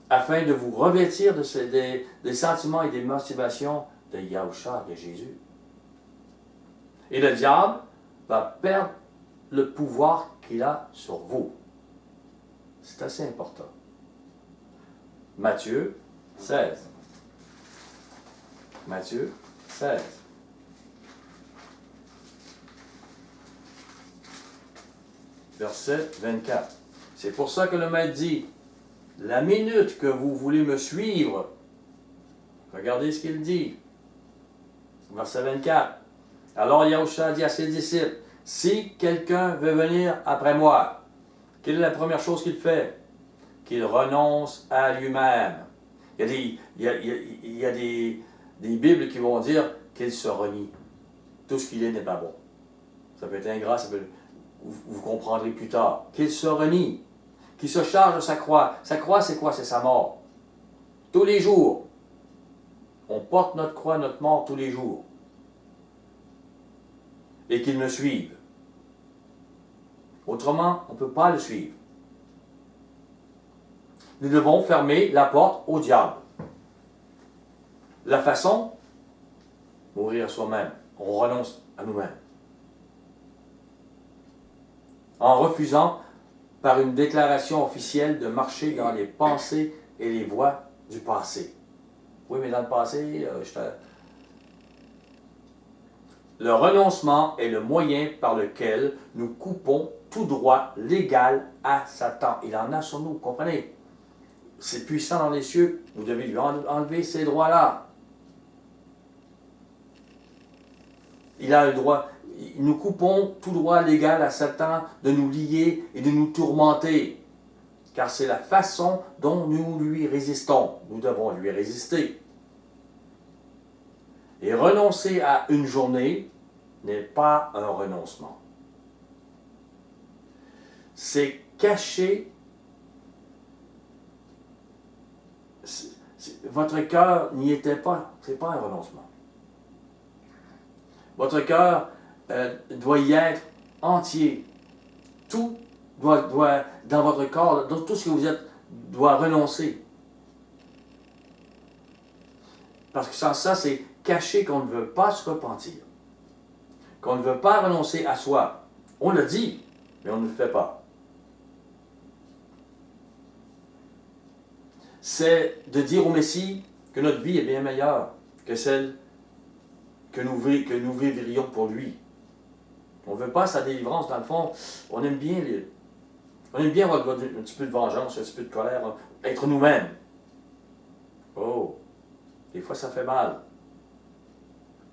afin de vous revêtir des sentiments et des motivations de Yahusha, de Jésus. Et le diable va perdre le pouvoir qu'il a sur vous. C'est assez important. Matthieu 16. Matthieu 16. Verset 24. C'est pour ça que le maître dit, la minute que vous voulez me suivre, regardez ce qu'il dit. Verset 24. Alors Yahusha dit à ses disciples, si quelqu'un veut venir après moi, quelle est la première chose qu'il fait? Qu'il renonce à lui-même. Il y a des Bibles qui vont dire qu'il se renie. Tout ce qu'il est n'est pas bon. Ça peut être ingrat, ça peut... vous comprendrez plus tard, qu'il se renie, qu'il se charge de sa croix. Sa croix, c'est quoi? C'est sa mort. Tous les jours. On porte notre croix, notre mort tous les jours. Et qu'il me suive. Autrement, on ne peut pas le suivre. Nous devons fermer la porte au diable. La façon, mourir à soi-même. On renonce à nous-mêmes. En refusant, par une déclaration officielle, de marcher dans les pensées et les voies du passé. Oui, mais dans le passé, Le renoncement est le moyen par lequel nous coupons tout droit légal à Satan. Il en a sur nous, comprenez? C'est puissant dans les cieux, vous devez lui enlever ces droits-là. Il a le droit, nous coupons tout droit légal à Satan de nous lier et de nous tourmenter. Car c'est la façon dont nous lui résistons. Nous devons lui résister. Et renoncer à une journée n'est pas un renoncement. C'est cacher. Votre cœur n'y était pas. Ce n'est pas un renoncement. Votre cœur doit y être entier. Tout doit dans votre corps, dans tout ce que vous êtes, doit renoncer. Parce que sans ça, c'est cacher qu'on ne veut pas se repentir. Qu'on ne veut pas renoncer à soi. On le dit, mais on ne le fait pas. C'est de dire au Messie que notre vie est bien meilleure que celle que nous vivrions pour lui. On ne veut pas sa délivrance, dans le fond. On aime bien avoir un petit peu de vengeance, un petit peu de colère, être nous-mêmes. Oh, des fois ça fait mal.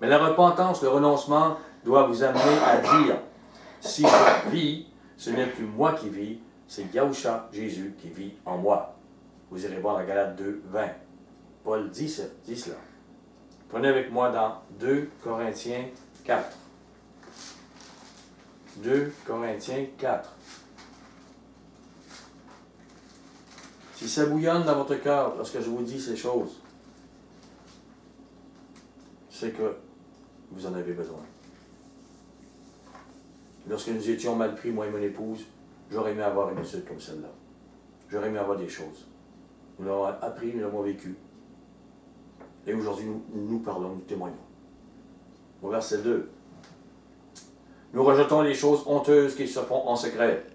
Mais la repentance, le renoncement doit vous amener à dire, si je vis, ce n'est plus moi qui vis, c'est Yahushua, Jésus, qui vit en moi. Vous irez voir la Galate 2, 20. Paul dit cela. Prenez avec moi dans 2 Corinthiens 4. 2 Corinthiens 4. Si ça bouillonne dans votre cœur lorsque je vous dis ces choses, c'est que vous en avez besoin. Lorsque nous étions mal pris, moi et mon épouse, j'aurais aimé avoir une étude comme celle-là. J'aurais aimé avoir des choses. Nous l'avons appris, nous l'avons vécu. Et aujourd'hui, nous parlons, nous témoignons. Au verset 2. Nous rejetons les choses honteuses qui se font en secret.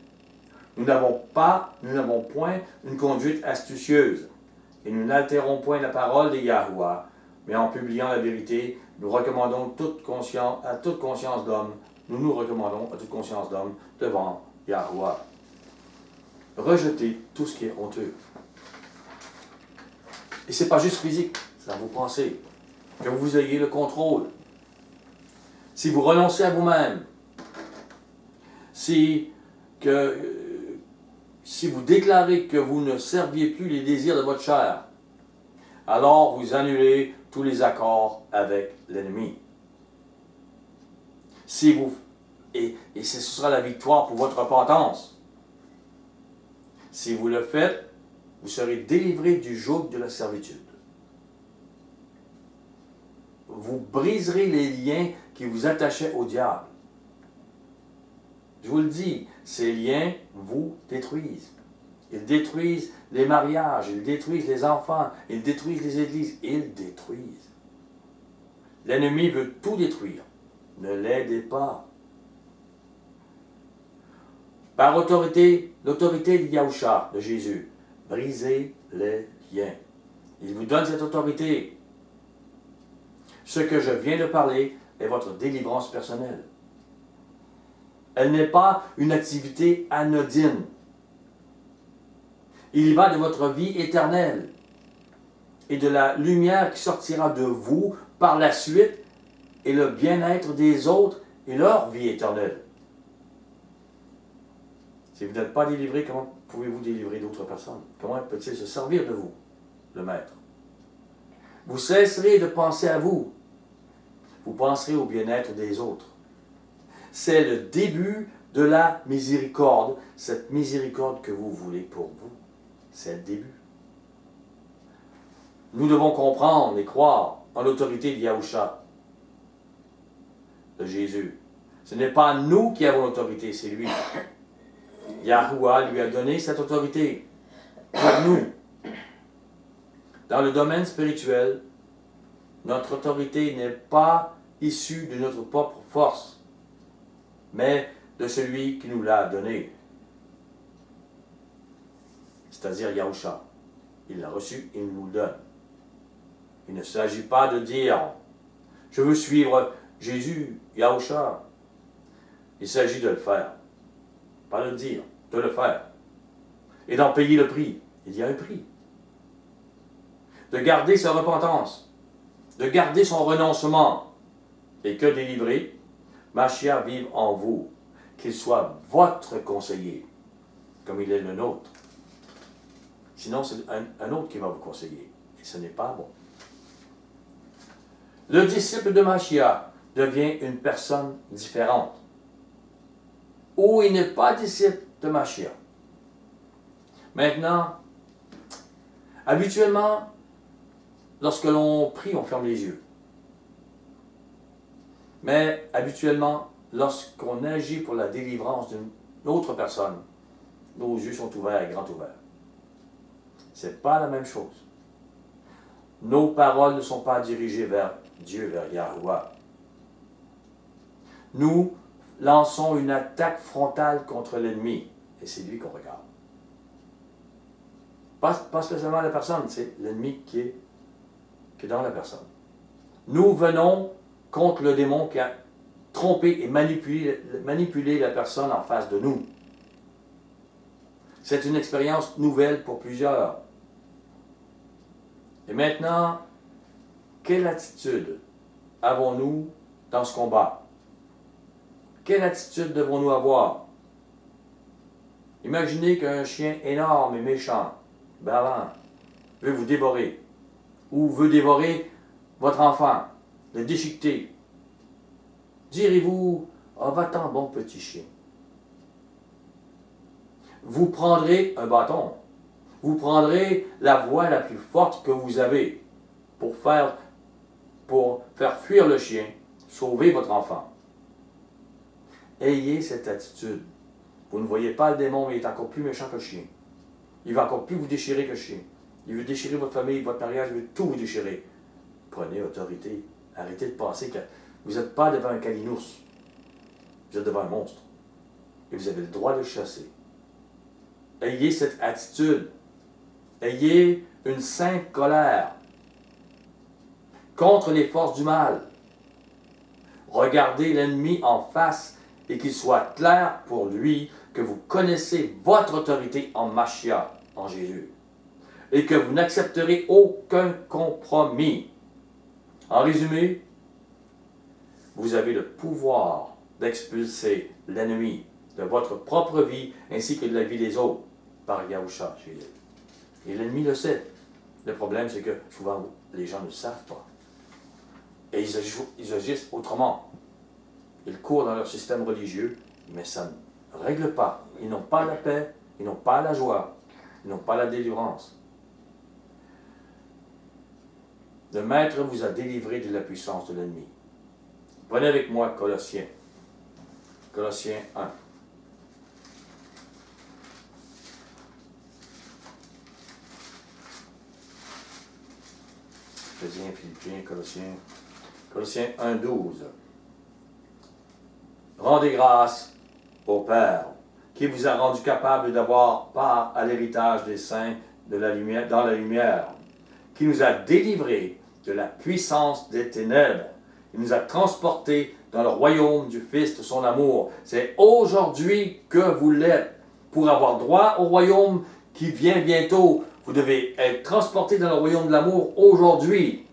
Nous n'avons point une conduite astucieuse, et nous n'altérons point la parole de Yahuwah, mais en publiant la vérité, nous recommandons à toute conscience d'homme, nous recommandons à toute conscience d'homme devant Yahuwah. Rejetez tout ce qui est honteux. Et ce n'est pas juste physique, c'est dans vos pensées. Que vous ayez le contrôle. Si vous renoncez à vous-même, si vous déclarez que vous ne serviez plus les désirs de votre chair, alors vous annulez tous les accords avec l'ennemi. Et ce sera la victoire pour votre repentance. Si vous le faites, vous serez délivré du joug de la servitude. Vous briserez les liens qui vous attachaient au diable. Je vous le dis, ces liens vous détruisent. Ils détruisent les mariages, ils détruisent les enfants, ils détruisent les églises, ils détruisent. L'ennemi veut tout détruire. Ne l'aidez pas. Par l'autorité de Yahushua, de Jésus, brisez les liens. Il vous donne cette autorité. Ce que je viens de parler est votre délivrance personnelle. Elle n'est pas une activité anodine. Il y va de votre vie éternelle et de la lumière qui sortira de vous par la suite et le bien-être des autres et leur vie éternelle. Si vous n'êtes pas délivré, comment pouvez-vous délivrer d'autres personnes? Comment peut-il se servir de vous, le Maître? Vous cesserez de penser à vous. Vous penserez au bien-être des autres. C'est le début de la miséricorde. Cette miséricorde que vous voulez pour vous, c'est le début. Nous devons comprendre et croire en l'autorité de Yahusha, de Jésus. Ce n'est pas nous qui avons l'autorité, c'est lui. Yahuwah lui a donné cette autorité pour nous. Dans le domaine spirituel, notre autorité n'est pas issue de notre propre force, mais de celui qui nous l'a donnée, c'est-à-dire Yahusha. Il l'a reçu, il nous le donne. Il ne s'agit pas de dire « Je veux suivre Jésus, Yahusha ». Il s'agit de le faire. Pas de le dire, de le faire. Et d'en payer le prix. Il y a un prix. De garder sa repentance. De garder son renoncement. Et que délivrer, Mashiach vive en vous. Qu'il soit votre conseiller, comme il est le nôtre. Sinon, c'est un autre qui va vous conseiller. Et ce n'est pas bon. Le disciple de Mashiach devient une personne différente. Ou il n'est pas disciple de Mashiach. Maintenant, habituellement, lorsque l'on prie, on ferme les yeux. Mais habituellement, lorsqu'on agit pour la délivrance d'une autre personne, nos yeux sont ouverts et grands ouverts. Ce n'est pas la même chose. Nos paroles ne sont pas dirigées vers Dieu, vers Yahuwah. Nous lançons une attaque frontale contre l'ennemi, et c'est lui qu'on regarde. Pas spécialement la personne, c'est l'ennemi qui est dans la personne. Nous venons contre le démon qui a trompé et manipulé la personne en face de nous. C'est une expérience nouvelle pour plusieurs. Et maintenant, quelle attitude avons-nous dans ce combat? Quelle attitude devons-nous avoir? Imaginez qu'un chien énorme et méchant, bavant, veut vous dévorer, ou veut dévorer votre enfant, le déchiqueter. Direz-vous, ah, va-t'en, bon petit chien. Vous prendrez un bâton. Vous prendrez la voie la plus forte que vous avez pour faire fuir le chien, sauver votre enfant. Ayez cette attitude. Vous ne voyez pas le démon, mais il est encore plus méchant que le chien. Il va encore plus vous déchirer que le chien. Il veut déchirer votre famille, votre mariage, il veut tout vous déchirer. Prenez autorité. Arrêtez de penser que vous n'êtes pas devant un calinours. Vous êtes devant un monstre. Et vous avez le droit de le chasser. Ayez cette attitude. Ayez une sainte colère contre les forces du mal. Regardez l'ennemi en face et qu'il soit clair pour lui que vous connaissez votre autorité en Mashiach, en Jésus, et que vous n'accepterez aucun compromis. En résumé, vous avez le pouvoir d'expulser l'ennemi de votre propre vie ainsi que de la vie des autres par Yahusha, Jésus. Et l'ennemi le sait. Le problème, c'est que souvent, les gens ne le savent pas. Et ils agissent autrement. Ils courent dans leur système religieux, mais ça ne règle pas. Ils n'ont pas la paix, ils n'ont pas la joie, ils n'ont pas la délivrance. Le Maître vous a délivré de la puissance de l'ennemi. Prenez avec moi Colossiens. Colossiens 1. Éphésiens, Philippiens, Colossiens. Colossiens 1, 12. Rendez grâce au Père, qui vous a rendu capable d'avoir part à l'héritage des saints de la lumière, dans la lumière, qui nous a délivrés de la puissance des ténèbres. Il nous a transportés dans le royaume du Fils de son amour. C'est aujourd'hui que vous l'êtes. Pour avoir droit au royaume qui vient bientôt, vous devez être transporté dans le royaume de l'amour aujourd'hui.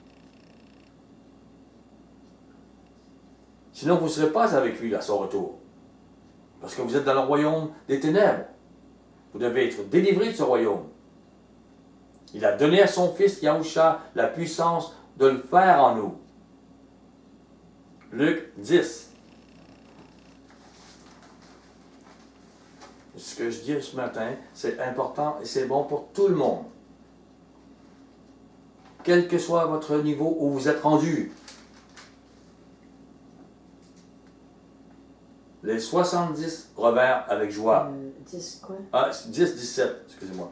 Sinon, vous ne serez pas avec lui à son retour. Parce que vous êtes dans le royaume des ténèbres. Vous devez être délivré de ce royaume. Il a donné à son fils Yahusha la puissance de le faire en nous. Luc 10. Ce que je dis ce matin, c'est important et c'est bon pour tout le monde. Quel que soit votre niveau où vous êtes rendu. Les 70 revinrent avec joie.
10 quoi?
Ah, 10, 17, excusez-moi.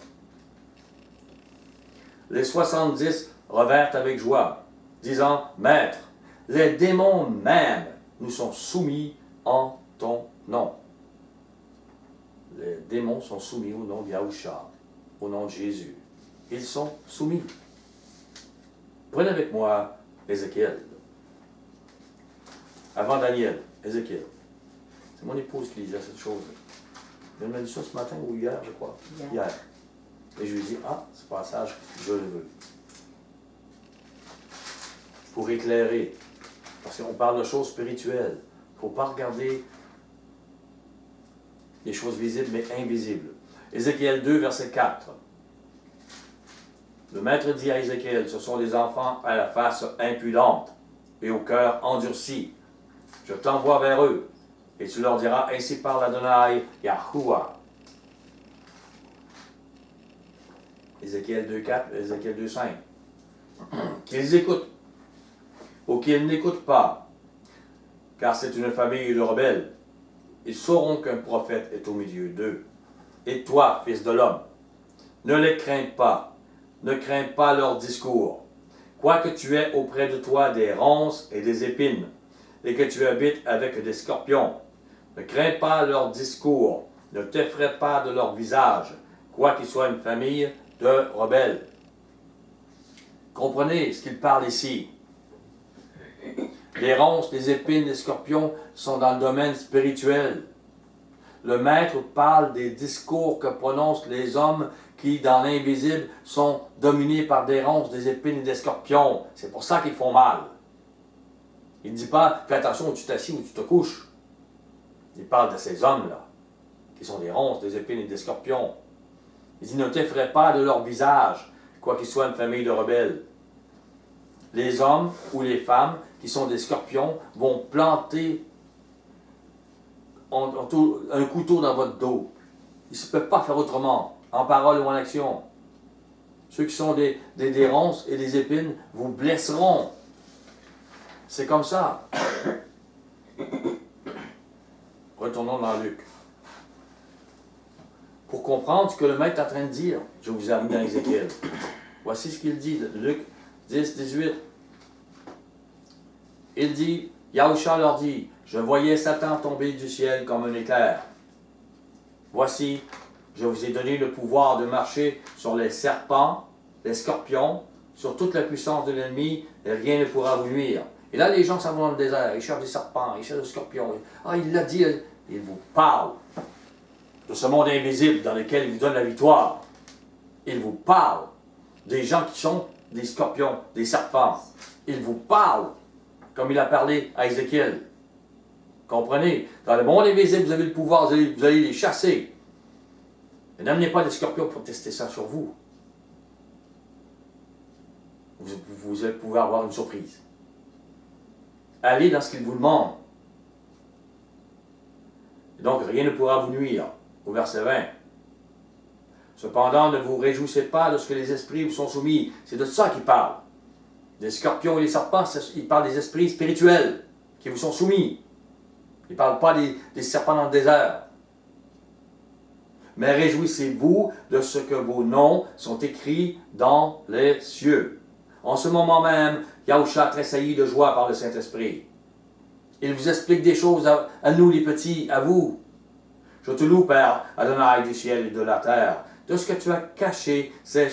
Les 70 revinrent avec joie, disant, Maître, les démons même nous sont soumis en ton nom. Les démons sont soumis au nom de Yahusha, au nom de Jésus. Ils sont soumis. Prenez avec moi Ézéchiel. Avant Daniel, Ézéchiel. C'est mon épouse qui disait cette chose. Elle m'a dit ça ce matin ou hier, je crois. Hier. Et je lui ai dit, ce passage, je le veux. Pour éclairer. Parce qu'on parle de choses spirituelles. Il ne faut pas regarder les choses visibles, mais invisibles. Ézéchiel 2, verset 4. Le maître dit à Ézéchiel, ce sont des enfants à la face impudente et au cœur endurci. Je t'envoie vers eux, et tu leur diras, ainsi parle Adonai Yahuwah. Ézéchiel 2, 4, Ézéchiel 2, 5. Qu'ils écoutent, ou qu'ils n'écoutent pas, car c'est une famille de rebelles. Ils sauront qu'un prophète est au milieu d'eux. Et toi, fils de l'homme, ne les crains pas, ne crains pas leur discours. Quoique tu aies auprès de toi des ronces et des épines, et que tu habites avec des scorpions, ne crains pas leur discours, ne t'effraie pas de leur visage, quoiqu'ils soient une famille de rebelles. Comprenez ce qu'il parle ici. Les ronces, les épines, les scorpions sont dans le domaine spirituel. Le maître parle des discours que prononcent les hommes qui, dans l'invisible, sont dominés par des ronces, des épines et des scorpions. C'est pour ça qu'ils font mal. Il ne dit pas, fais attention où tu t'assis, où tu te couches. Il parle de ces hommes-là, qui sont des ronces, des épines et des scorpions. Il dit, ne t'effraie pas de leur visage, quoiqu'ils soient une famille de rebelles. Les hommes ou les femmes qui sont des scorpions vont planter un couteau dans votre dos. Ils ne peuvent pas faire autrement, en parole ou en action. Ceux qui sont des ronces et des épines vous blesseront. C'est comme ça. Retournons dans Luc. Pour comprendre ce que le maître est en train de dire, je vous ai amené dans Ézéchiel. Voici ce qu'il dit, Luc 10, 18. Il dit, Yahusha leur dit, je voyais Satan tomber du ciel comme un éclair. Voici, je vous ai donné le pouvoir de marcher sur les serpents, les scorpions, sur toute la puissance de l'ennemi, et rien ne pourra vous nuire. Et là, les gens s'en vont dans le désert, ils cherchent des serpents, ils cherchent des scorpions. Il l'a dit, il vous parle de ce monde invisible dans lequel il vous donne la victoire. Il vous parle des gens qui sont des scorpions, des serpents. Il vous parle comme il a parlé à Ézéchiel. Comprenez? Dans le monde invisible, vous avez le pouvoir, vous allez les chasser. Et n'amenez pas des scorpions pour tester ça sur vous. Vous allez pouvoir avoir une surprise. Allez dans ce qu'il vous demande. Et donc, rien ne pourra vous nuire. Au verset 20. Cependant, ne vous réjouissez pas de ce que les esprits vous sont soumis. C'est de ça qu'il parle. Des scorpions et des serpents, il parle des esprits spirituels qui vous sont soumis. Il ne parle pas des serpents dans le désert. Mais réjouissez-vous de ce que vos noms sont écrits dans les cieux. En ce moment même, Yahusha tressaillit de joie par le Saint-Esprit. Il vous explique des choses à nous les petits, à vous. Je te loue, Père, Adonai du ciel et de la terre, de ce que tu as caché ces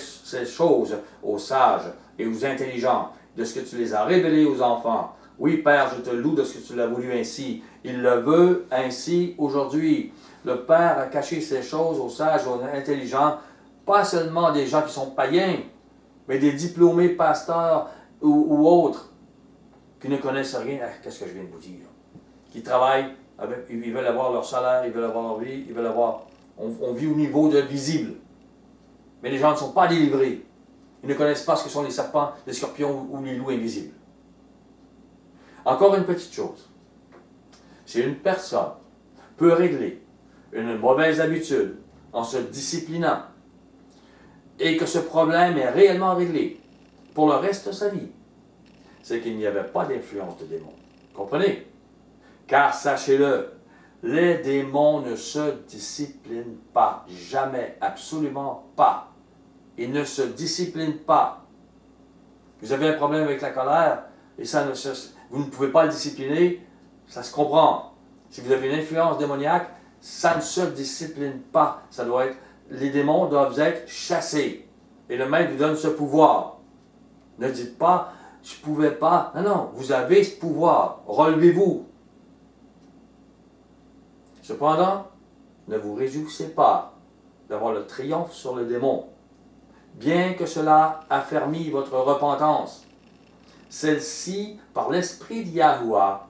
choses aux sages et aux intelligents, de ce que tu les as révélées aux enfants. Oui, Père, je te loue de ce que tu l'as voulu ainsi. Il le veut ainsi aujourd'hui. Le Père a caché ces choses aux sages, aux intelligents, pas seulement des gens qui sont païens, mais des diplômés pasteurs ou autres qui ne connaissent rien à ce que je viens de vous dire. Qui travaillent, ils veulent avoir leur salaire, ils veulent avoir leur vie, ils veulent avoir... On vit au niveau de visible. Mais les gens ne sont pas délivrés. Ils ne connaissent pas ce que sont les serpents, les scorpions ou les loups invisibles. Encore une petite chose. Si une personne peut régler une mauvaise habitude, en se disciplinant, et que ce problème est réellement réglé pour le reste de sa vie, c'est qu'il n'y avait pas d'influence de démons. Comprenez? Car sachez-le, les démons ne se disciplinent pas, jamais, absolument pas. Ils ne se disciplinent pas. Vous avez un problème avec la colère, et vous ne pouvez pas le discipliner, ça se comprend. Si vous avez une influence démoniaque, ça ne se discipline pas. Les démons doivent être chassés. Et le maître vous donne ce pouvoir. Ne dites pas, je ne pouvais pas. Non, non, vous avez ce pouvoir. Relevez-vous. Cependant, ne vous réjouissez pas d'avoir le triomphe sur le démon, bien que cela affermit votre repentance. Celle-ci, par l'esprit de Yahuwah,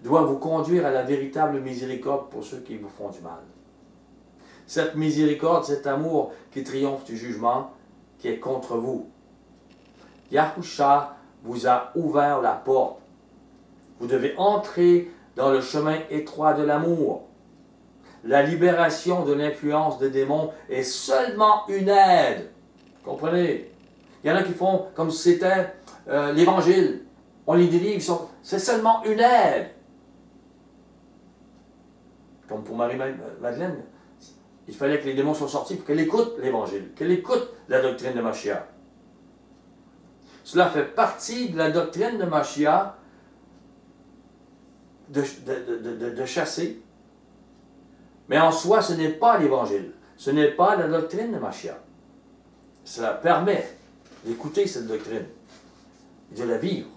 doit vous conduire à la véritable miséricorde pour ceux qui vous font du mal. Cette miséricorde, cet amour qui triomphe du jugement qui est contre vous. Yahusha vous a ouvert la porte. Vous devez entrer dans le chemin étroit de l'amour. La libération de l'influence des démons est seulement une aide. Comprenez? Il y en a qui font comme si c'était l'Évangile. On les délivre, c'est seulement une aide. Comme pour Marie-Madeleine, il fallait que les démons soient sortis pour qu'elle écoute l'Évangile, qu'elle écoute la doctrine de Mashiach. Cela fait partie de la doctrine de Mashiach de chasser. Mais en soi, ce n'est pas l'Évangile. Ce n'est pas la doctrine de Mashiach. Cela permet d'écouter cette doctrine et de la vivre.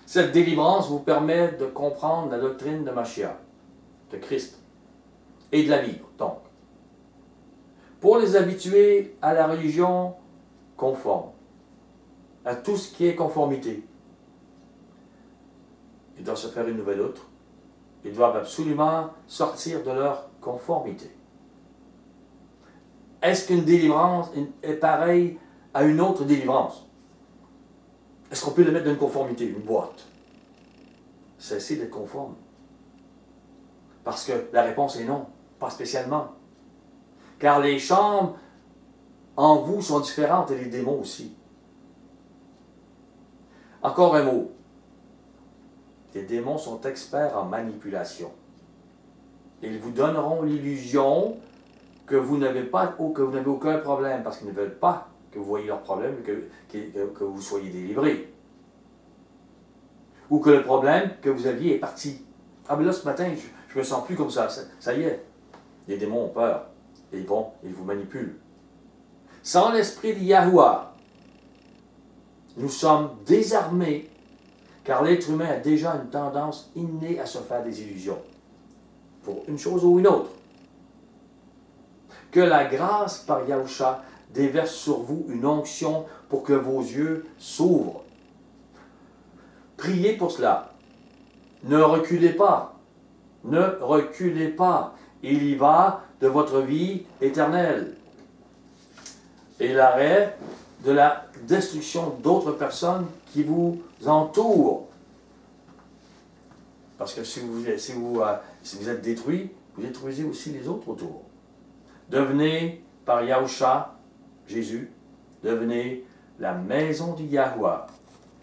Cette délivrance vous permet de comprendre la doctrine de Mashiach, de Christ, et de la vivre, donc. Pour les habituer à la religion conforme, à tout ce qui est conformité, ils doivent se faire une nouvelle outre. Ils doivent absolument sortir de leur conformité. Est-ce qu'une délivrance est pareille à une autre délivrance? Est-ce qu'on peut le mettre dans une conformité, une boîte? Cessez d'être conforme. Parce que la réponse est non, pas spécialement. Car les chambres en vous sont différentes et les démons aussi. Encore un mot. Les démons sont experts en manipulation. Ils vous donneront l'illusion que vous n'avez aucun problème parce qu'ils ne veulent pas que vous voyez leur problème et que vous soyez délivré. Ou que le problème que vous aviez est parti. Ah, mais là, ce matin, je ne me sens plus comme ça. Ça y est. Les démons ont peur. Et ils vous manipulent. Sans l'esprit de Yahuwah, nous sommes désarmés, car l'être humain a déjà une tendance innée à se faire des illusions, pour une chose ou une autre. Que la grâce par Yahusha déverse sur vous une onction pour que vos yeux s'ouvrent. Priez pour cela. Ne reculez pas. Ne reculez pas. Il y va de votre vie éternelle. Et l'arrêt de la destruction d'autres personnes qui vous entourent. Parce que si vous êtes détruit, vous détruisez aussi les autres autour. Devenez, par Yahusha, Jésus, devenez la maison du Yahuwah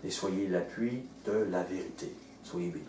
et soyez l'appui de la vérité. Soyez bénis.